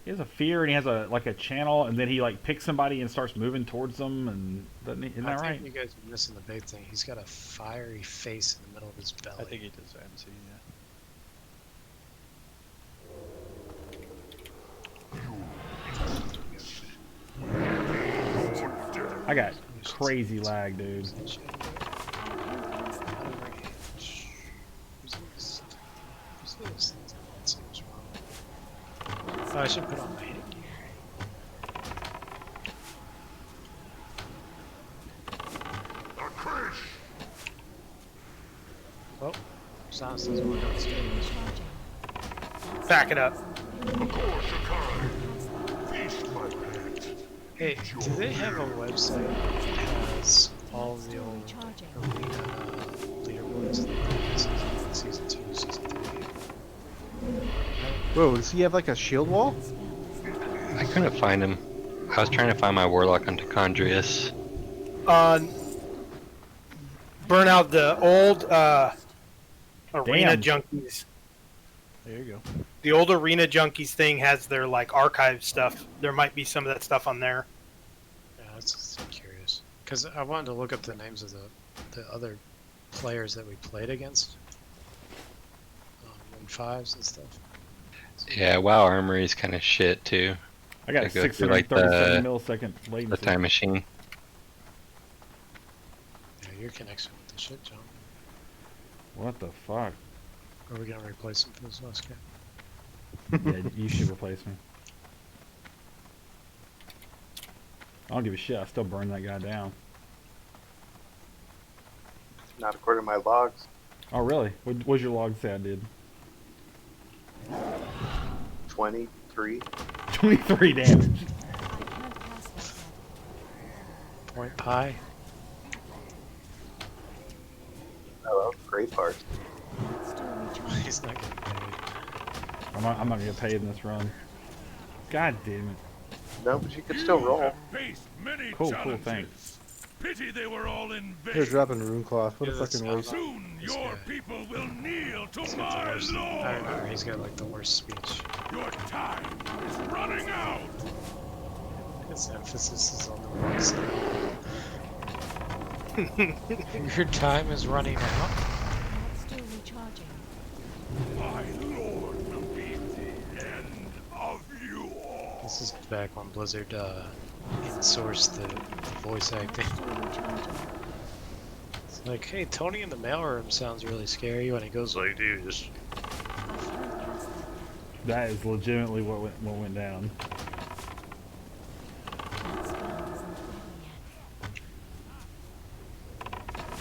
He has a fear, and he has a channel, and then he like picks somebody and starts moving towards them, and doesn't he, isn't I that right? think you guys are missing the big thing. He's got a fiery face in the middle of his belly. I think he does MC, I got crazy lag, dude. Oh, I should put on my headgear. Oh, sounds doesn't work out. Back it up. Hey, do they have a website that has all the old arena leaderboards? Season 2, Season 3? Whoa, does he have like a shield wall? I couldn't find him. I was trying to find my warlock on Tichondrius. Burn out the old Arena Junkies. There you go. The old Arena Junkies thing has their like archive stuff. There might be some of that stuff on there. Yeah, I was just curious. Because I wanted to look up the names of the other players that we played against. In 5s and stuff. Yeah, WoW Armory is kind of shit too. I got Gotta go through, 637 millisecond latency. the time machine. Yeah, your connection with the shit, John. What the fuck? Are we gonna replace him for this last guy? Yeah, you should replace me. I don't give a shit. I still burn that guy down. Not according to my logs. Oh, really? What's your log say I did? 23. 23 damage. Point pie. Oh, great part. He's not getting paid. I'm not gonna get paid in this run. God damn it. No, but you could still roll. Cool, thanks. Pity they were all in vain. They're dropping rune cloth. What a fucking waste. Soon your people will kneel to He's got the my worst, I lord. remember he's got like the worst speech. Your time is running out. His emphasis is on the wrong side. Your time is running out. Still recharging. My lord will be the end of you all. This is back when Blizzard insourced the voice acting. It's like, hey, Tony in the mailroom sounds really scary when he goes like this. That is legitimately what went down.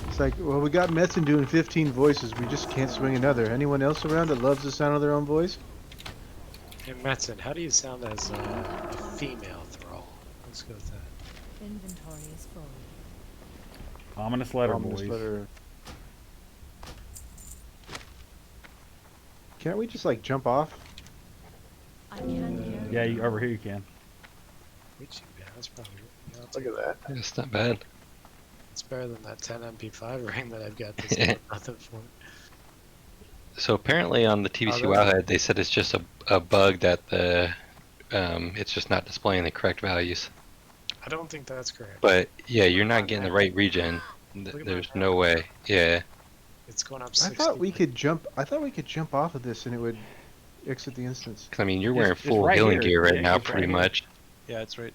It's like, well, we got Metzen doing 15 voices. We just can't swing another. Anyone else around that loves the sound of their own voice? Hey, Metzen, how do you sound as a female thrall? Let's go with that. Inventory is full. Ominous letter, Ominous boys. letter. Can't we just like jump off? I can hear. Yeah, over here you can. Which, yeah, that's probably. Yeah, Look at that. It's not bad. it's better than that 10 MP5 ring that I've got that's got nothing for it. So apparently on the TBC Oh, Wowhead, they said it's just a bug that the it's just not displaying the correct values. I don't think that's correct. But yeah, you're not getting the right regen. There's no way. Yeah. It's going up I 60. thought we could jump. I thought we could jump off of this and it would exit the instance. 'Cause, I mean, you're It's- wearing it's full right healing here. gear right Yeah, now, it's right pretty here. much. Yeah, it's right.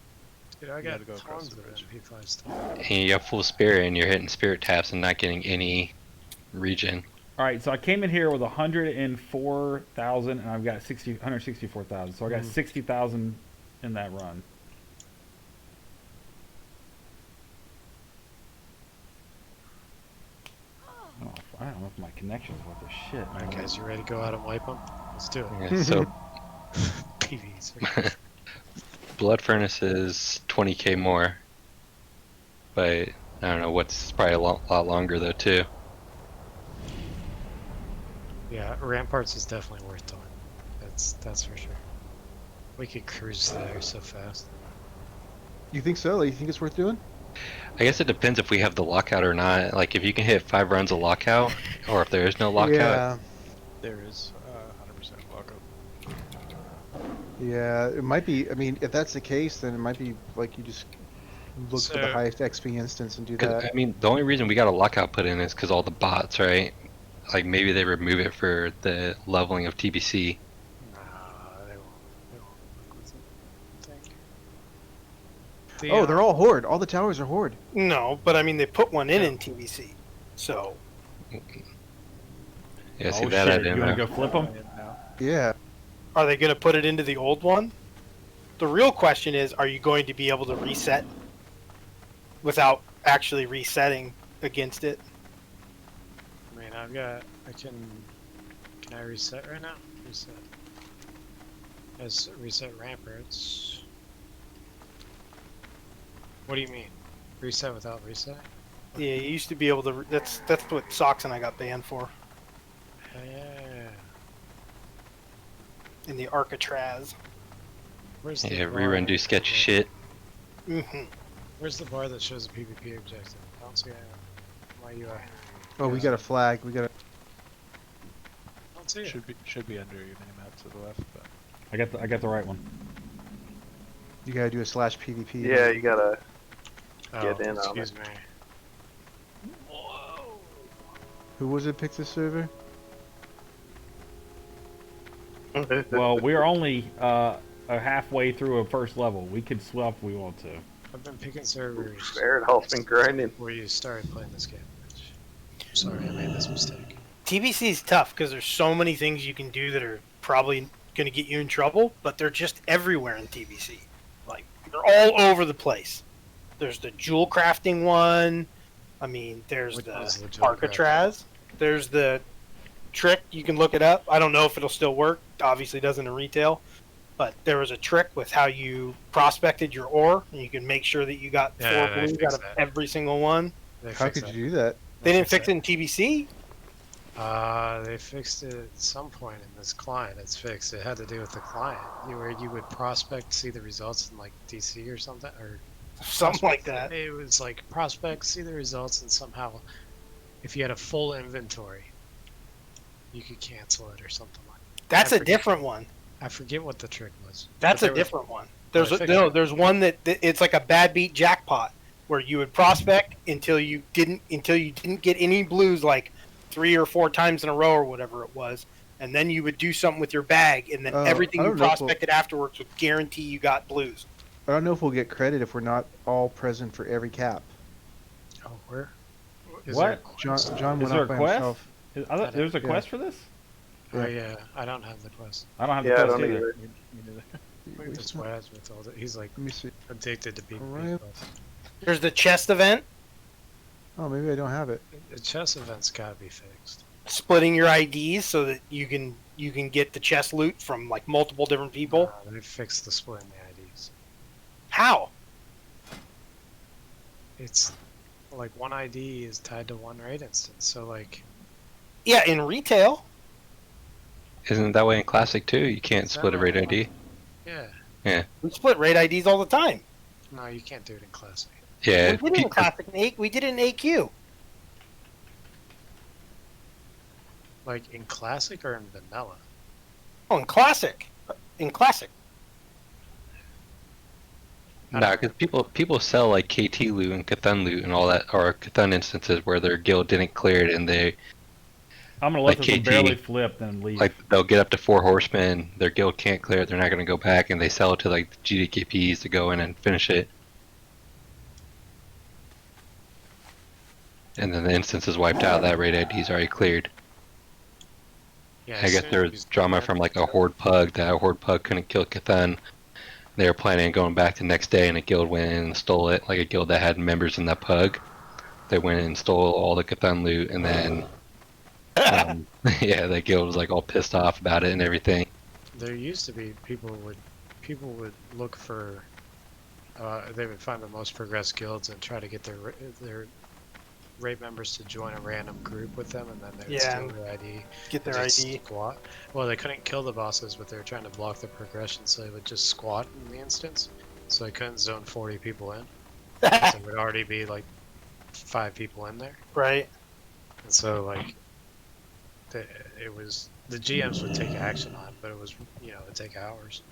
Dude, I You got gotta go across tons the of bridge. MP5 stuff. And you have full spirit, and you're hitting spirit taps and not getting any regen. All right, so I came in here with 104,000, and I've got 164,000. So I got 60,000 in that run. I don't know if my connection's worth a shit. Alright, guys, you ready to go out and wipe them? Let's do it. Yeah, so PVs. Blood Furnace is 20k more. But I don't know, what's probably a lot longer though too. Yeah, Ramparts is definitely worth doing. That's for sure. We could cruise there so fast. You think so? Like, you think it's worth doing? I guess it depends if we have the lockout or not. Like, if you can hit 5 runs of lockout, or if there is no lockout. Yeah. There is 100% lockup. Yeah, it might be. I mean, if that's the case, then it might be like you just look for the So- highest XP instance and do 'Cause, that. I mean, the only reason we got a lockout put in is because all the bots, right? Like, maybe they remove it for the leveling of TBC. Nah, they won't. They won't fuck with it, I think. The, Oh, they're all horde. All the towers are horde. No, but I mean they put one in TBC, so Yeah, see Oh that I shit! didn't You want know. to go flip them? Yeah. are they going to put it into the old one? The real question is, are you going to be able to reset without actually resetting against it? I mean, I can I reset right now? Reset. As reset ramparts. What do you mean? Reset without resetting? Yeah, you used to be able to. That's what Socks and I got banned for Yeah. in the Arcatraz. Where's the Yeah, bar rerun do sketchy shit. Mm-hmm. Where's the bar that shows the PvP objective? I don't see it. My UI. Oh, we got a flag. We got a. I don't see it. Should be under your minimap to the left, but I got the right one. You gotta do a /PvP. Yeah, you gotta Oh, get in on excuse it. me. Who was it? Picked the server. Well, we're only a halfway through a first level. We can swap if we want to. I've been picking servers Fairhouse been grinding. before you started playing this game. I'm sorry, I made this mistake. TBC is tough because there's so many things you can do that are probably going to get you in trouble, but they're just everywhere in TBC. Like, they're all over the place. There's the jewel crafting one. I mean, there's Which the one's the jewel Arcatraz. There's the trick. You can look it up. I don't know if it'll still work. Obviously, it doesn't in retail. But there was a trick with how you prospected your ore, and you can make sure that you got Yeah, 4 they blues out fixed of that. every single one. They How fixed could that. you do that? They didn't fix it in TBC. They fixed it at some point in this client. It's fixed. It had to do with the client. Where you would prospect, see the results in like DC or something, or Something like that. It was like prospect, see the results, and somehow, if you had a full inventory, you could cancel it or something like that. That's I a forget- different one. I forget what the trick was. That's But a there was- different one. There's I a, fixed no, it. there's one that it's like a bad beat jackpot where you would prospect until you didn't get any blues like 3 or 4 times in a row or whatever it was, and then you would do something with your bag, and then Oh, everything I you don't know if we'll- prospected afterwards would guarantee you got blues. I don't know if we'll get credit if we're not all present for every cap. Oh, where? Is What? there a quest? John Is went there off a by quest? himself. There's a Yeah. quest for this? Oh yeah, I don't have the quest. I don't have the Yeah, I quest don't either. either. me neither. Look at this Waz with all the, he's like Let me see. addicted to beat Alright. people. There's the chest event, Oh, maybe I don't have it. The chess event's gotta be fixed. splitting your IDs so that you can get the chest loot from like multiple different people. They fixed the split in the IDs. How? It's like one ID is tied to one raid instance. So like Yeah, in retail. Isn't it that way in Classic too? You can't split a raid ID. yeah, We split raid IDs all the time. no, you can't do it in classic. Yeah. We did it in classic. We did it in AQ. Like in classic or in vanilla. Oh, in classic. In classic. Nah, because people sell like KT loot and Cthulhu loot and all that, or Cthulhu instances where their guild didn't clear it and they I'm gonna let Like this one KT. barely flip, then leave. like they'll get up to 4 horsemen, their guild can't clear it, they're not gonna go back, and they sell it to like the GDKPs to go in and finish it. And then the instance is wiped out. That raid ID's already cleared. Yeah, I as guess soon there as was you drama do from that- like a horde pug that a horde pug couldn't kill Cthulhu. They were planning on going back the next day, and a guild went in and stole it. Like a guild that had members in that pug. They went in and stole all the Cthulhu loot, and then yeah, the guild was like all pissed off about it and everything. There used to be people would look for they would find the most progressed guilds and try to get their raid members to join a random group with them, and then they would Yeah, steal their ID. Get their and just ID. Squat. Well, they couldn't kill the bosses, but they were trying to block the progression, so they would just squat in the instance. So they couldn't zone 40 people in. there would already be like 5 people in there. Right. And so like, it was the GMs would take action on it, but it was it'd take hours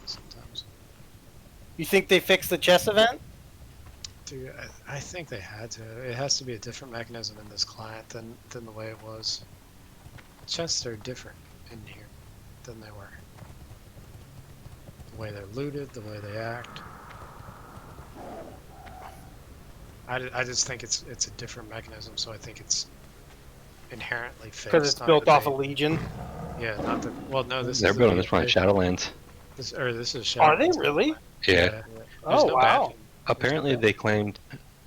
sometimes. You think they fixed the chess event? Dude, I think they had to. It has to be a different mechanism in this client than the way it was. Chests are different in here than they were. The way they're looted, the way they act. I just think it's a different mechanism, so I think it's inherently fixed. Because it's not built that off they- a Legion. Yeah, not that. Well, no, this They're is the building this one in BFA. Shadowlands. This is Are they Shadowlands. really? Yeah. There's Oh, no wow. badging. Apparently, they claimed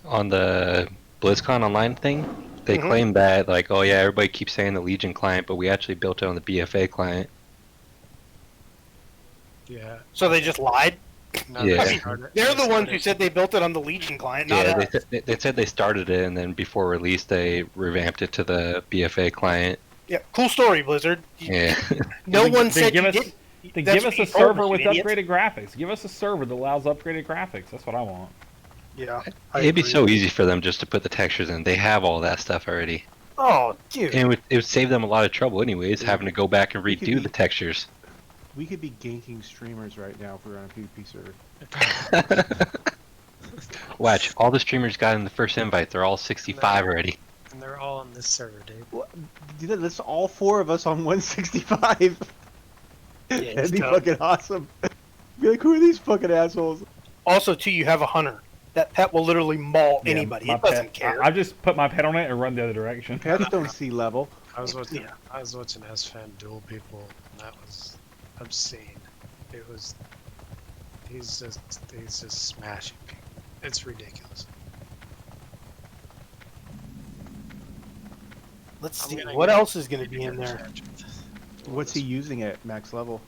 on the BlizzCon online thing, they Mhm. claimed that, like, oh yeah, everybody keeps saying the Legion client, but we actually built it on the BFA client. Yeah. So they just lied? No, Yeah. they started- They're they the ones started- who said they built it on the Legion client, not Yeah, us. they said they started it, and then before release, they revamped it to the BFA client. Yeah, cool story, Blizzard. Yeah. No Then- one then said give you us- did. Then That's give what us you a told server us, with you idiot. upgraded graphics. Give us a server that allows upgraded graphics. That's what I want. Yeah. It'd be so easy for them just to put the textures in. They have all that stuff already. Oh, dude. And it would save them a lot of trouble anyways, having to go back and We could redo be- the textures. We could be ganking streamers right now if we were on a PvP server. Watch, all the streamers got in the first invite. They're all 65 already. And they're all on this server, dude. Dude, that's all 4 of us on 165. That'd be dope. fucking awesome. Be like, who are these fucking assholes? Also, too, you have a hunter. That pet will literally maul Yeah, anybody. my It doesn't pet- care. I just put my pet on it and run the other direction. Pets don't see level. I was watching. Yeah. I was watching S-Fan duel people, and that was obscene. It was. He's just smashing people. It's ridiculous. Let's I'm see. gonna What get- else is going to be in there? What's he using at max level?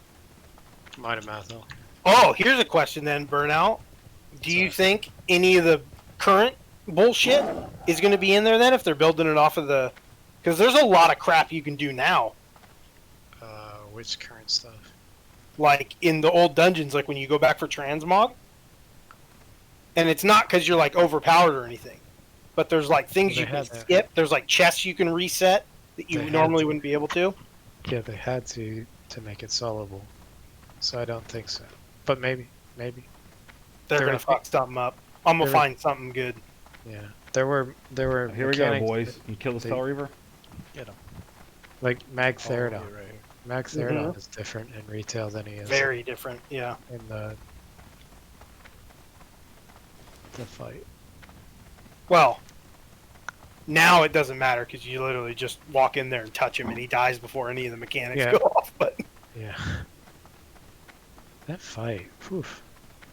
Might have math though. Oh, here's a question then, Burnout. Do you think any of the current bullshit is going to be in there then if they're building it off of the... Because there's a lot of crap you can do now. Which current stuff? Like in the old dungeons, like when you go back for transmog. And it's not because you're like overpowered or anything. But there's like things Well, you they can had that. skip. There's like chests you can reset that you They had normally to. wouldn't be able to. Yeah, they had to make it solvable. So I don't think so. But maybe. They're There going were- to fuck something up. I'm going to there were- find something good. Yeah. There were Here we go, mechanics boys. that- You kill the they- Spell Reaver? Like Mag All the way Therodon. right. Mag Therodon is different in retail than he is Very different, yeah. in the fight. Well, now it doesn't matter because you literally just walk in there and touch him and he dies before any of the mechanics Yeah. go off. But Yeah. That fight, oof.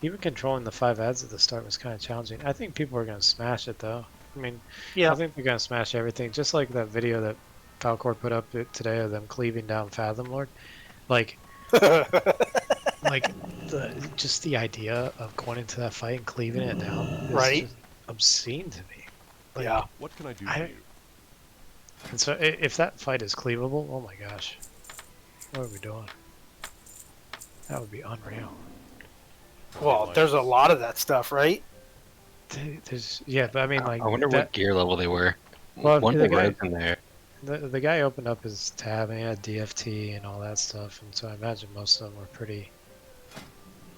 Even controlling the 5 ads at the start was kind of challenging. I think people are going to smash it though. I mean, yeah, I think they're going to smash everything. Just like that video that Falcor put up today of them cleaving down Fathom Lord. Like, just the idea of going into that fight and cleaving it down is Right. just obscene to me. Like, yeah. What can I do I- for you? And so if that fight is cleavable, oh my gosh. What are we doing? That would be unreal. Well, there's a lot of that stuff, right? Yeah, but I mean, like, I wonder that, what gear level they were. Well, One the of the guy- rogues in there. the guy opened up his tab and he had DFT and all that stuff, and so I imagine most of them were pretty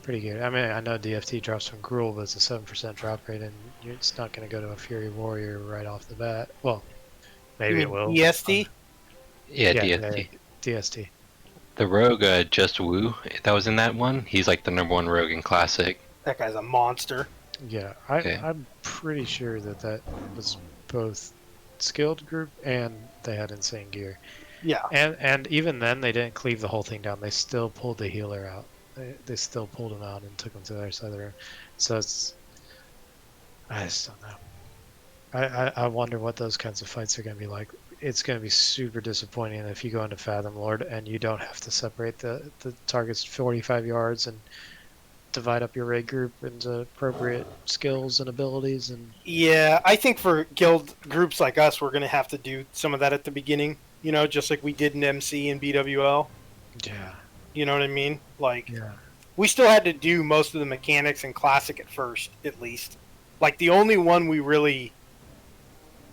good. I mean, I know DFT drops from Gruul, but it's a 7% drop rate, and it's not going to go to a Fury Warrior right off the bat. Well, maybe You it will. mean EST? Yeah, Yeah, DST. DST. The rogue, Just Woo, that was in that one. He's like the #1 rogue in Classic. That guy's a monster. Yeah, Okay. I'm pretty sure that was both skilled group and they had insane gear. Yeah. And even then, they didn't cleave the whole thing down. They still pulled the healer out. They still pulled him out and took him to the other side of the room. So it's... I just don't know. I wonder what those kinds of fights are going to be like. It's going to be super disappointing if you go into Fathom Lord and you don't have to separate the targets 45 yards and divide up your raid group into appropriate skills and abilities. And Yeah, I think for guild groups like us, we're going to have to do some of that at the beginning, you know, just like we did in MC and BWL. yeah, You know what I mean? Like, yeah. we still had to do most of the mechanics in Classic at first, at least. Like the only one we really,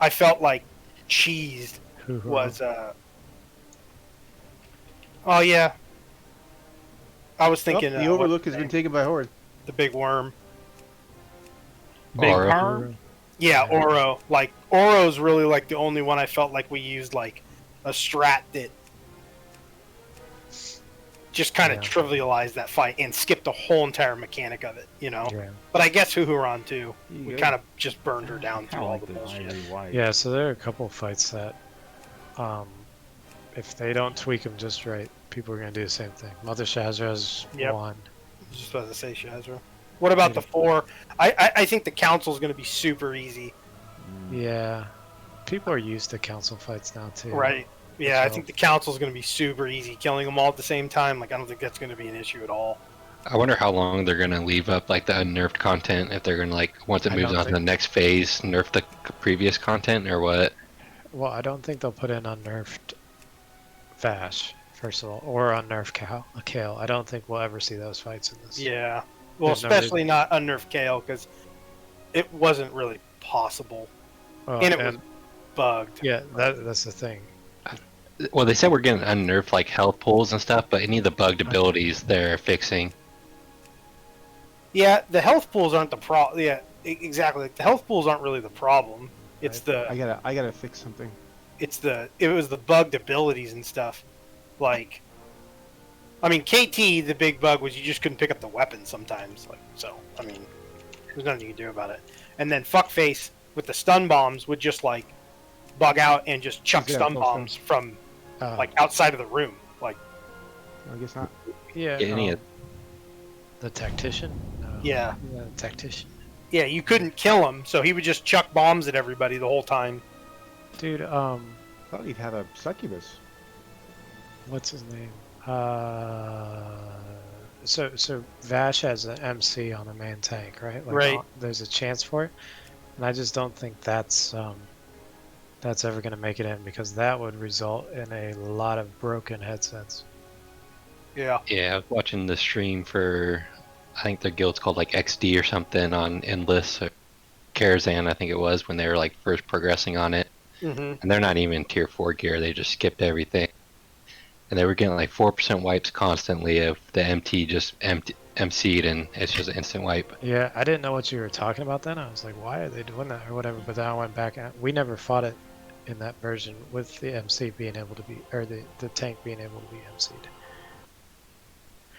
I felt like cheesed was oh yeah. I was thinking the Overlook has been taken by Horde. The big worm. Big Oro. Worm? Yeah, Oro. Like Oro's really like the only one I felt like we used like a strat that just kind of trivialized that fight and skipped the whole entire mechanic of it, you know. Yeah. But I guess Huhuran too. You We go. kind of just burned her down through Kinda all like the the bullshit. ivory white. Yeah, so there are a couple fights that, if they don't tweak them just right, people are gonna do the same thing. Mother Shazra's Yep. one. I was just about to say Shazra. What about the 4? I think the council's going to be super easy. Yeah, people are used to council fights now too. Right. Yeah, I So- think the council's going to be super easy. Killing them all at the same time, like I don't think that's going to be an issue at all. I wonder how long they're gonna leave up like the unnerfed content. If they're gonna like once it I moves don't on to the think- next phase, nerf the previous content or what? Well, I don't think they'll put in unnerved Vash, first of all, or unnerved Kale. I don't think we'll ever see those fights in this. Yeah. Well, There's no especially not unnerved Kale because it wasn't really possible, Well, and it was bugged. Yeah, that's the thing. Well, they said we're getting unnerved like health pools and stuff, but any of the bugged abilities they're fixing. Yeah, the health pools aren't the problem. Yeah, exactly. Like, the health pools aren't really the problem. It's I gotta fix something. it was the bugged abilities and stuff. Like, I mean, KT, the big bug was you just couldn't pick up the weapon sometimes. Like, so, I mean, there's nothing you can do about it. And then Fuckface with the stun bombs would just like bug out and just chuck Yeah, stun full bombs from Uh, like outside of the room. Like, I guess not. Yeah, Any of the tactician. No. Yeah. The tactician. yeah, you couldn't kill him, so he would just chuck bombs at everybody the whole time. Dude, I thought he'd have a succubus. what's his name? So Vash has an MC on the main tank, right? Like, Right. There's a chance for it, and I just don't think that's ever gonna make it in because that would result in a lot of broken headsets. Yeah. Yeah, I was watching the stream for, I think their guild's called like XD or something on Endless, or Karazhan, I think it was, when they were like first progressing on it. hmm And they're not even tier 4 gear, they just skipped everything. And they were getting like 4% wipes constantly if the MT just MC'd and it's just an instant wipe. Yeah, I didn't know what you were talking about then. I was like, why are they doing that or whatever? But then I went back and we never fought it in that version with the MC being able to be, or the tank being able to be MC'd.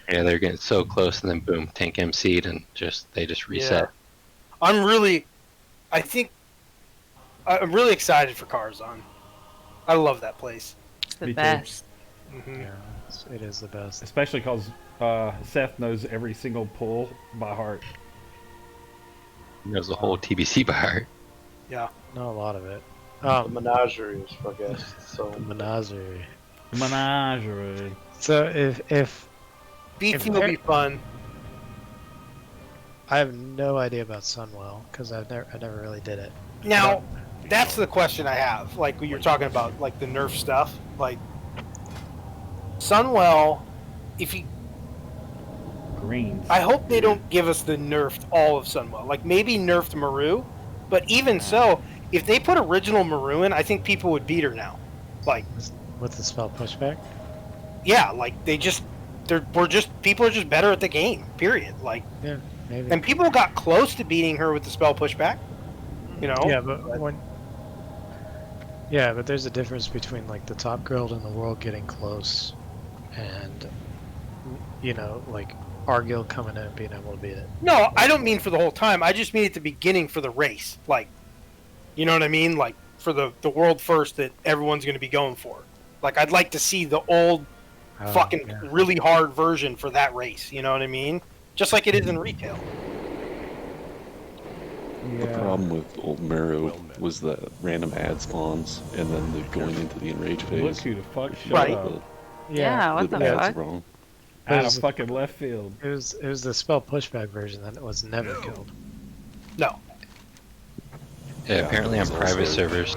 Yeah, they're getting so close and then boom, tank MC'd and they just reset. I'm really excited for Karazhan. I love that place. It's the Me too. best. hmm Yeah, it is the best. Especially because Seth knows every single pull by heart. He knows the whole TBC by heart. Yeah. Not a lot of it. The menagerie is for guests. So Menagerie. Menagerie. So if BT will be fun. I have no idea about Sunwell because I never really did it. Now, that's the question I have. Like when you're talking about like the nerf stuff, like Sunwell, if you, Greens. I hope they don't give us the nerfed all of Sunwell. Like maybe nerfed Maru, but even so, if they put original Maru in, I think people would beat her now. Like, With the spell pushback? yeah, like people are just better at the game. Period. Like, Yeah, maybe. and people got close to beating her with the spell pushback. You know. Yeah, but there's a difference between like the top guild in the world getting close and like our guild coming in and being able to beat it. No, I don't mean for the whole time. I just mean at the beginning for the race. Like, you know what I mean? Like for the world first that everyone's going to be going for. Like I'd like to see the old fucking yeah. really hard version for that race. You know what I mean? Just like it is in retail. The problem with old Marrow was the random ad spawns and then the going into the enrage phase. Look who the fuck showed Right. up. Yeah, what the ads fuck? wrong. Out of fucking left field. It was the spell pushback version that was never killed. No. Yeah, apparently on it's private also- servers.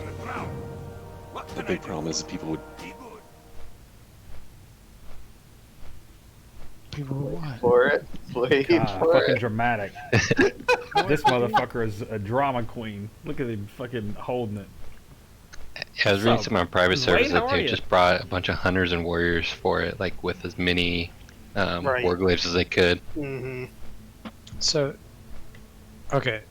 The big problem is people would People who what? For it. Wait God, for fucking it. dramatic. This motherfucker is a drama queen. Look at him fucking holding it. Yeah, I was reading some on private servers How that are they you? just brought a bunch of hunters and warriors for it, like with as many Right. warglaives as they could. Mm-hmm. So, okay,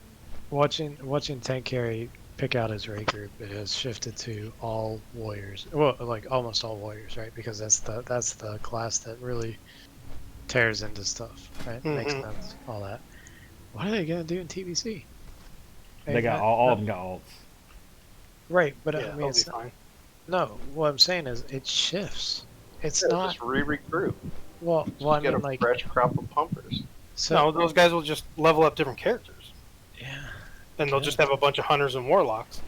watching Tank Carry pick out his raid group, it has shifted to all warriors. Well, like almost all warriors, right? Because that's the class that really tears into stuff, right? Makes sense, all that. What are they gonna do in TBC? They got all of them got alts. Right, but Yeah, I mean, he'll it's be fine. no. What I'm saying is, it shifts. It's not. Just re-recruit. Well, I Get mean, a like, fresh crop of pumpers. so No, those guys will just level up different characters, yeah. and they'll just have a bunch of hunters and warlocks.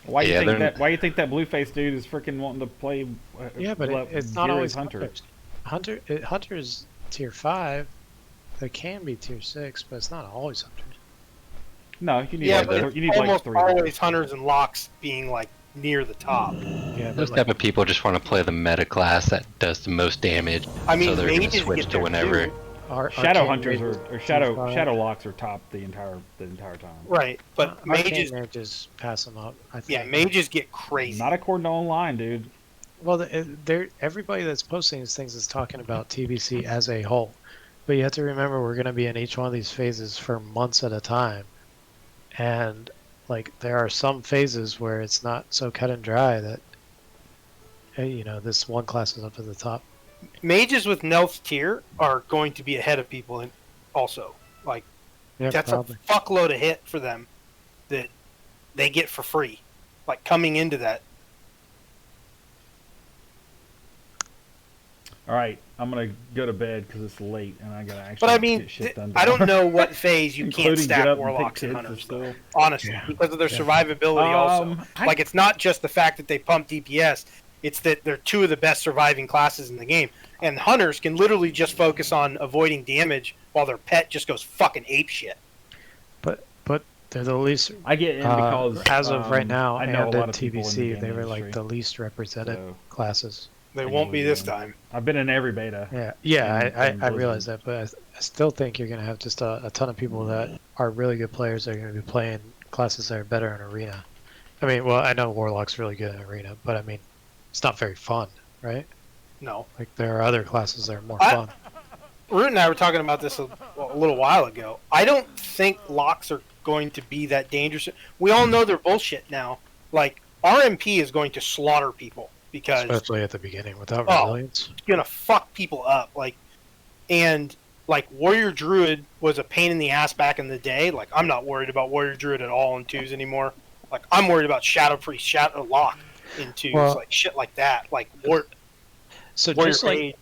Why you Yeah, think they're- that? Why you think that Blueface dude is freaking wanting to play? Yeah, but it's not Gary's always hunter. Hunter's tier 5. They can be tier 6, but it's not always hunters. No, you need Yeah, like, but you need it's like almost 3. always hunters and locks being like near the top. Yeah, Those type of people just want to play the meta class that does the most damage. I mean, so they're gonna mages switch get to there whenever. too. Shadow Arcane hunters mages or tier 5. shadow locks are top the entire time. Right, but Arcane mages, mages pass them up. I think. yeah, mages get crazy. Not according to online, dude. Well, everybody that's posting these things is talking about TBC as a whole, but you have to remember we're going to be in each one of these phases for months at a time, and like there are some phases where it's not so cut and dry that hey, this one class is up at the top. Mages with Nelth's tier are going to be ahead of people, and also like Yeah, that's probably. a fuckload of hit for them that they get for free, like coming into that. All right, I'm gonna go to bed because it's late and I gotta actually But I mean, get shit done. I don't know what phase you can't Including get stack up and pick warlocks and kids hunters, still. though, honestly, Yeah. because of their survivability. Also, I- like it's not just the fact that they pump DPS; it's that they're two of the best surviving classes in the game. And hunters can literally just focus on avoiding damage while their pet just goes fucking ape shit. But they're the least. I get in because as of right now, I know and a in lot of people in the TBC, game they were like industry, the least represented so classes. They I won't be usually this do. time. I've been in every beta. Yeah, in I realize that, but I still think you're going to have just a ton of people that are really good players that are going to be playing classes that are better in Arena. I mean, well, I know Warlock's really good in Arena, but I mean, it's not very fun, right? No. Like, there are other classes that are more fun. Root and I were talking about this a little while ago. I don't think locks are going to be that dangerous. We all know they're bullshit now. Like, RMP is going to slaughter people because Especially at the beginning, without Oh. resilience. it's going to fuck people up. And Warrior Druid was a pain in the ass back in the day. Like, I'm not worried about Warrior Druid at all in 2s anymore. Like, I'm worried about Shadow Priest, Shadow Lock in 2s. Well- like, shit like that. Like, So Warrior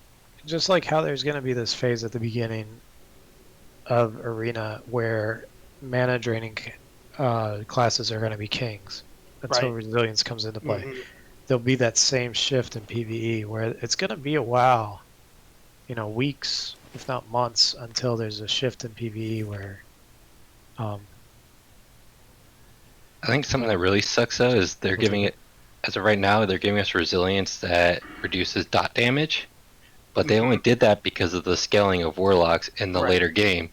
just like how there's going to be this phase at the beginning of Arena where mana draining classes are going to be kings until Right. resilience comes into play. Mhm. There'll be that same shift in PvE where it's going to be a while, weeks, if not months, until there's a shift in PvE where I think something that really sucks though is they're giving it, as of right now, they're giving us resilience that reduces dot damage, but they only did that because of the scaling of warlocks in the Right. later game.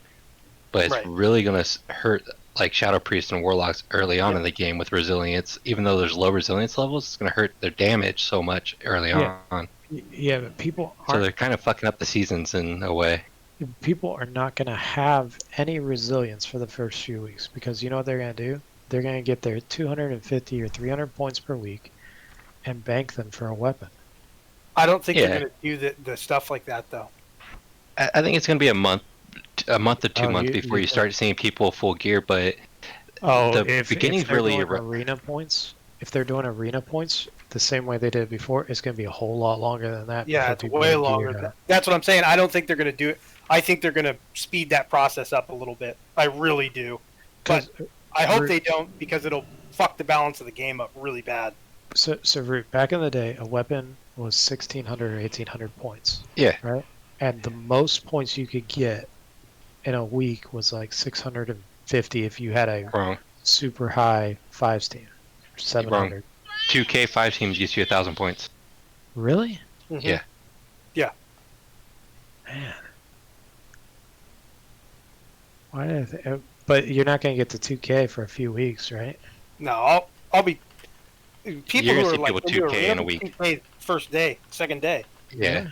But it's Right. really gonna hurt like Shadow Priest and warlocks early on in the game with resilience. Even though there's low resilience levels, it's gonna hurt their damage so much early Yeah. on. yeah, but people So aren't they're kind of fucking up the seasons in a way. people are not going to have any resilience for the first few weeks because you know what they're going to do? They're going to get their 250 or 300 points per week and bank them for a weapon. I don't think Yeah. they're going to do the stuff like that, though. I think it's gonna be a month to 2 Oh, months you before you think- start seeing people full gear. But Oh, the beginning's they're really doing irre- arena points. If they're doing arena points the same way they did before, it's going to be a whole lot longer than that. Yeah, before it's people way get longer. geared Than up. That's what I'm saying. I don't think they're going to do it. I think they're going to speed that process up a little bit. I really do. But 'Cause, I hope Root- they don't because it'll fuck the balance of the game up really bad. So Root, back in the day, a weapon was 1,600 or 1,800 points. Yeah. Right? And the most points you could get in a week was like 650 if you had a wrong. super high 5 steam. Or 700. 2K 5 teams gets you 1,000 points. Really? Mhm. Yeah. Yeah. Man. Why did but you're not going to get to 2K for a few weeks, right? No, I'll be. People You're who gonna are see like people they do 2K in a random week. 2K first day, second day. Yeah.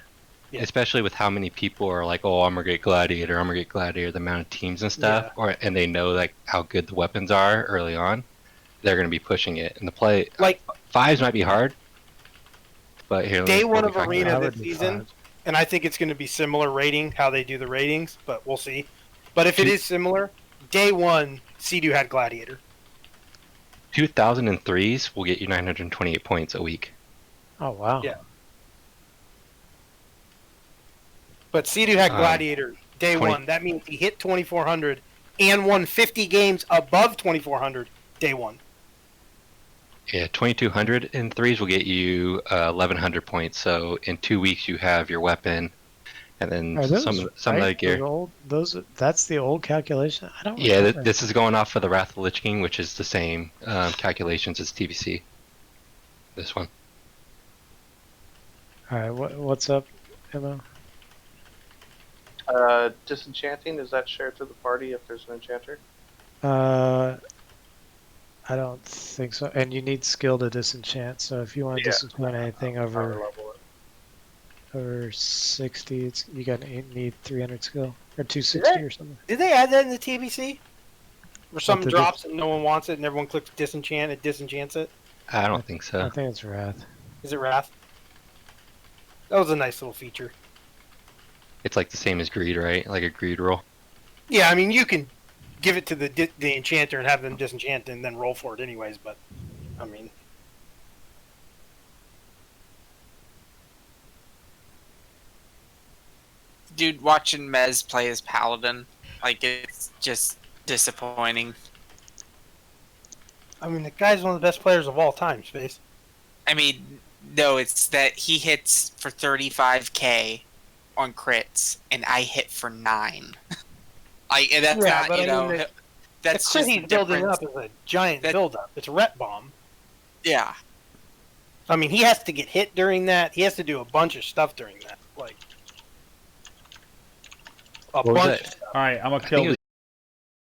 Yeah. Especially with how many people are like, oh, I'm gonna get Gladiator, I'm gonna get Gladiator, the amount of teams and stuff, and they know like how good the weapons are early on, they're gonna be pushing it. And the play Like fives might be hard, but here day one let of me Arena I would this do season, fives. and I think it's going to be similar rating how they do the ratings, but we'll see. But if it is similar, day one, Sea-Doo had Gladiator. 2003s will get you 928 points a week. Oh, wow. Yeah. But Sea-Doo had Gladiator day 20 one. That means he hit 2,400 and won 50 games above 2,400 day one. Yeah, 2200 in threes will get you 1100 points. So in 2 weeks you have your weapon, and then Are those some of the right? gear. That's the old calculation? I don't Yeah, remember. this is going off for the Wrath of the Lich King, which is the same calculations as TBC. This one. Alright, what's up, Emma? Disenchanting, is that shared to the party if there's an enchanter? I don't think so. And you need skill to disenchant, so if you want to disenchant anything over 60, you need 300 skill. Or 260 or something. Did they add that in the TBC? Where something did drops and no one wants it and everyone clicks disenchant, it disenchants it? I don't think so. I think it's Wrath. Is it Wrath? That was a nice little feature. It's like the same as greed, right? Like a greed roll. Yeah, I mean, you can give it to the enchanter and have them disenchant and then roll for it anyways, but, I mean... Dude, watching Mez play as Paladin, like, it's just disappointing. I mean, the guy's one of the best players of all time, Space. I mean, no, it's that he hits for 35k on crits, and I hit for 9. And that's Yeah, not, but you I know, mean, that's the crit just he's the building difference. up is a giant build-up. It's a ret bomb. Yeah. I mean, he has to get hit during that. He has to do a bunch of stuff during that. Like, a What was bunch it? of stuff. All right, I'm gonna I kill think it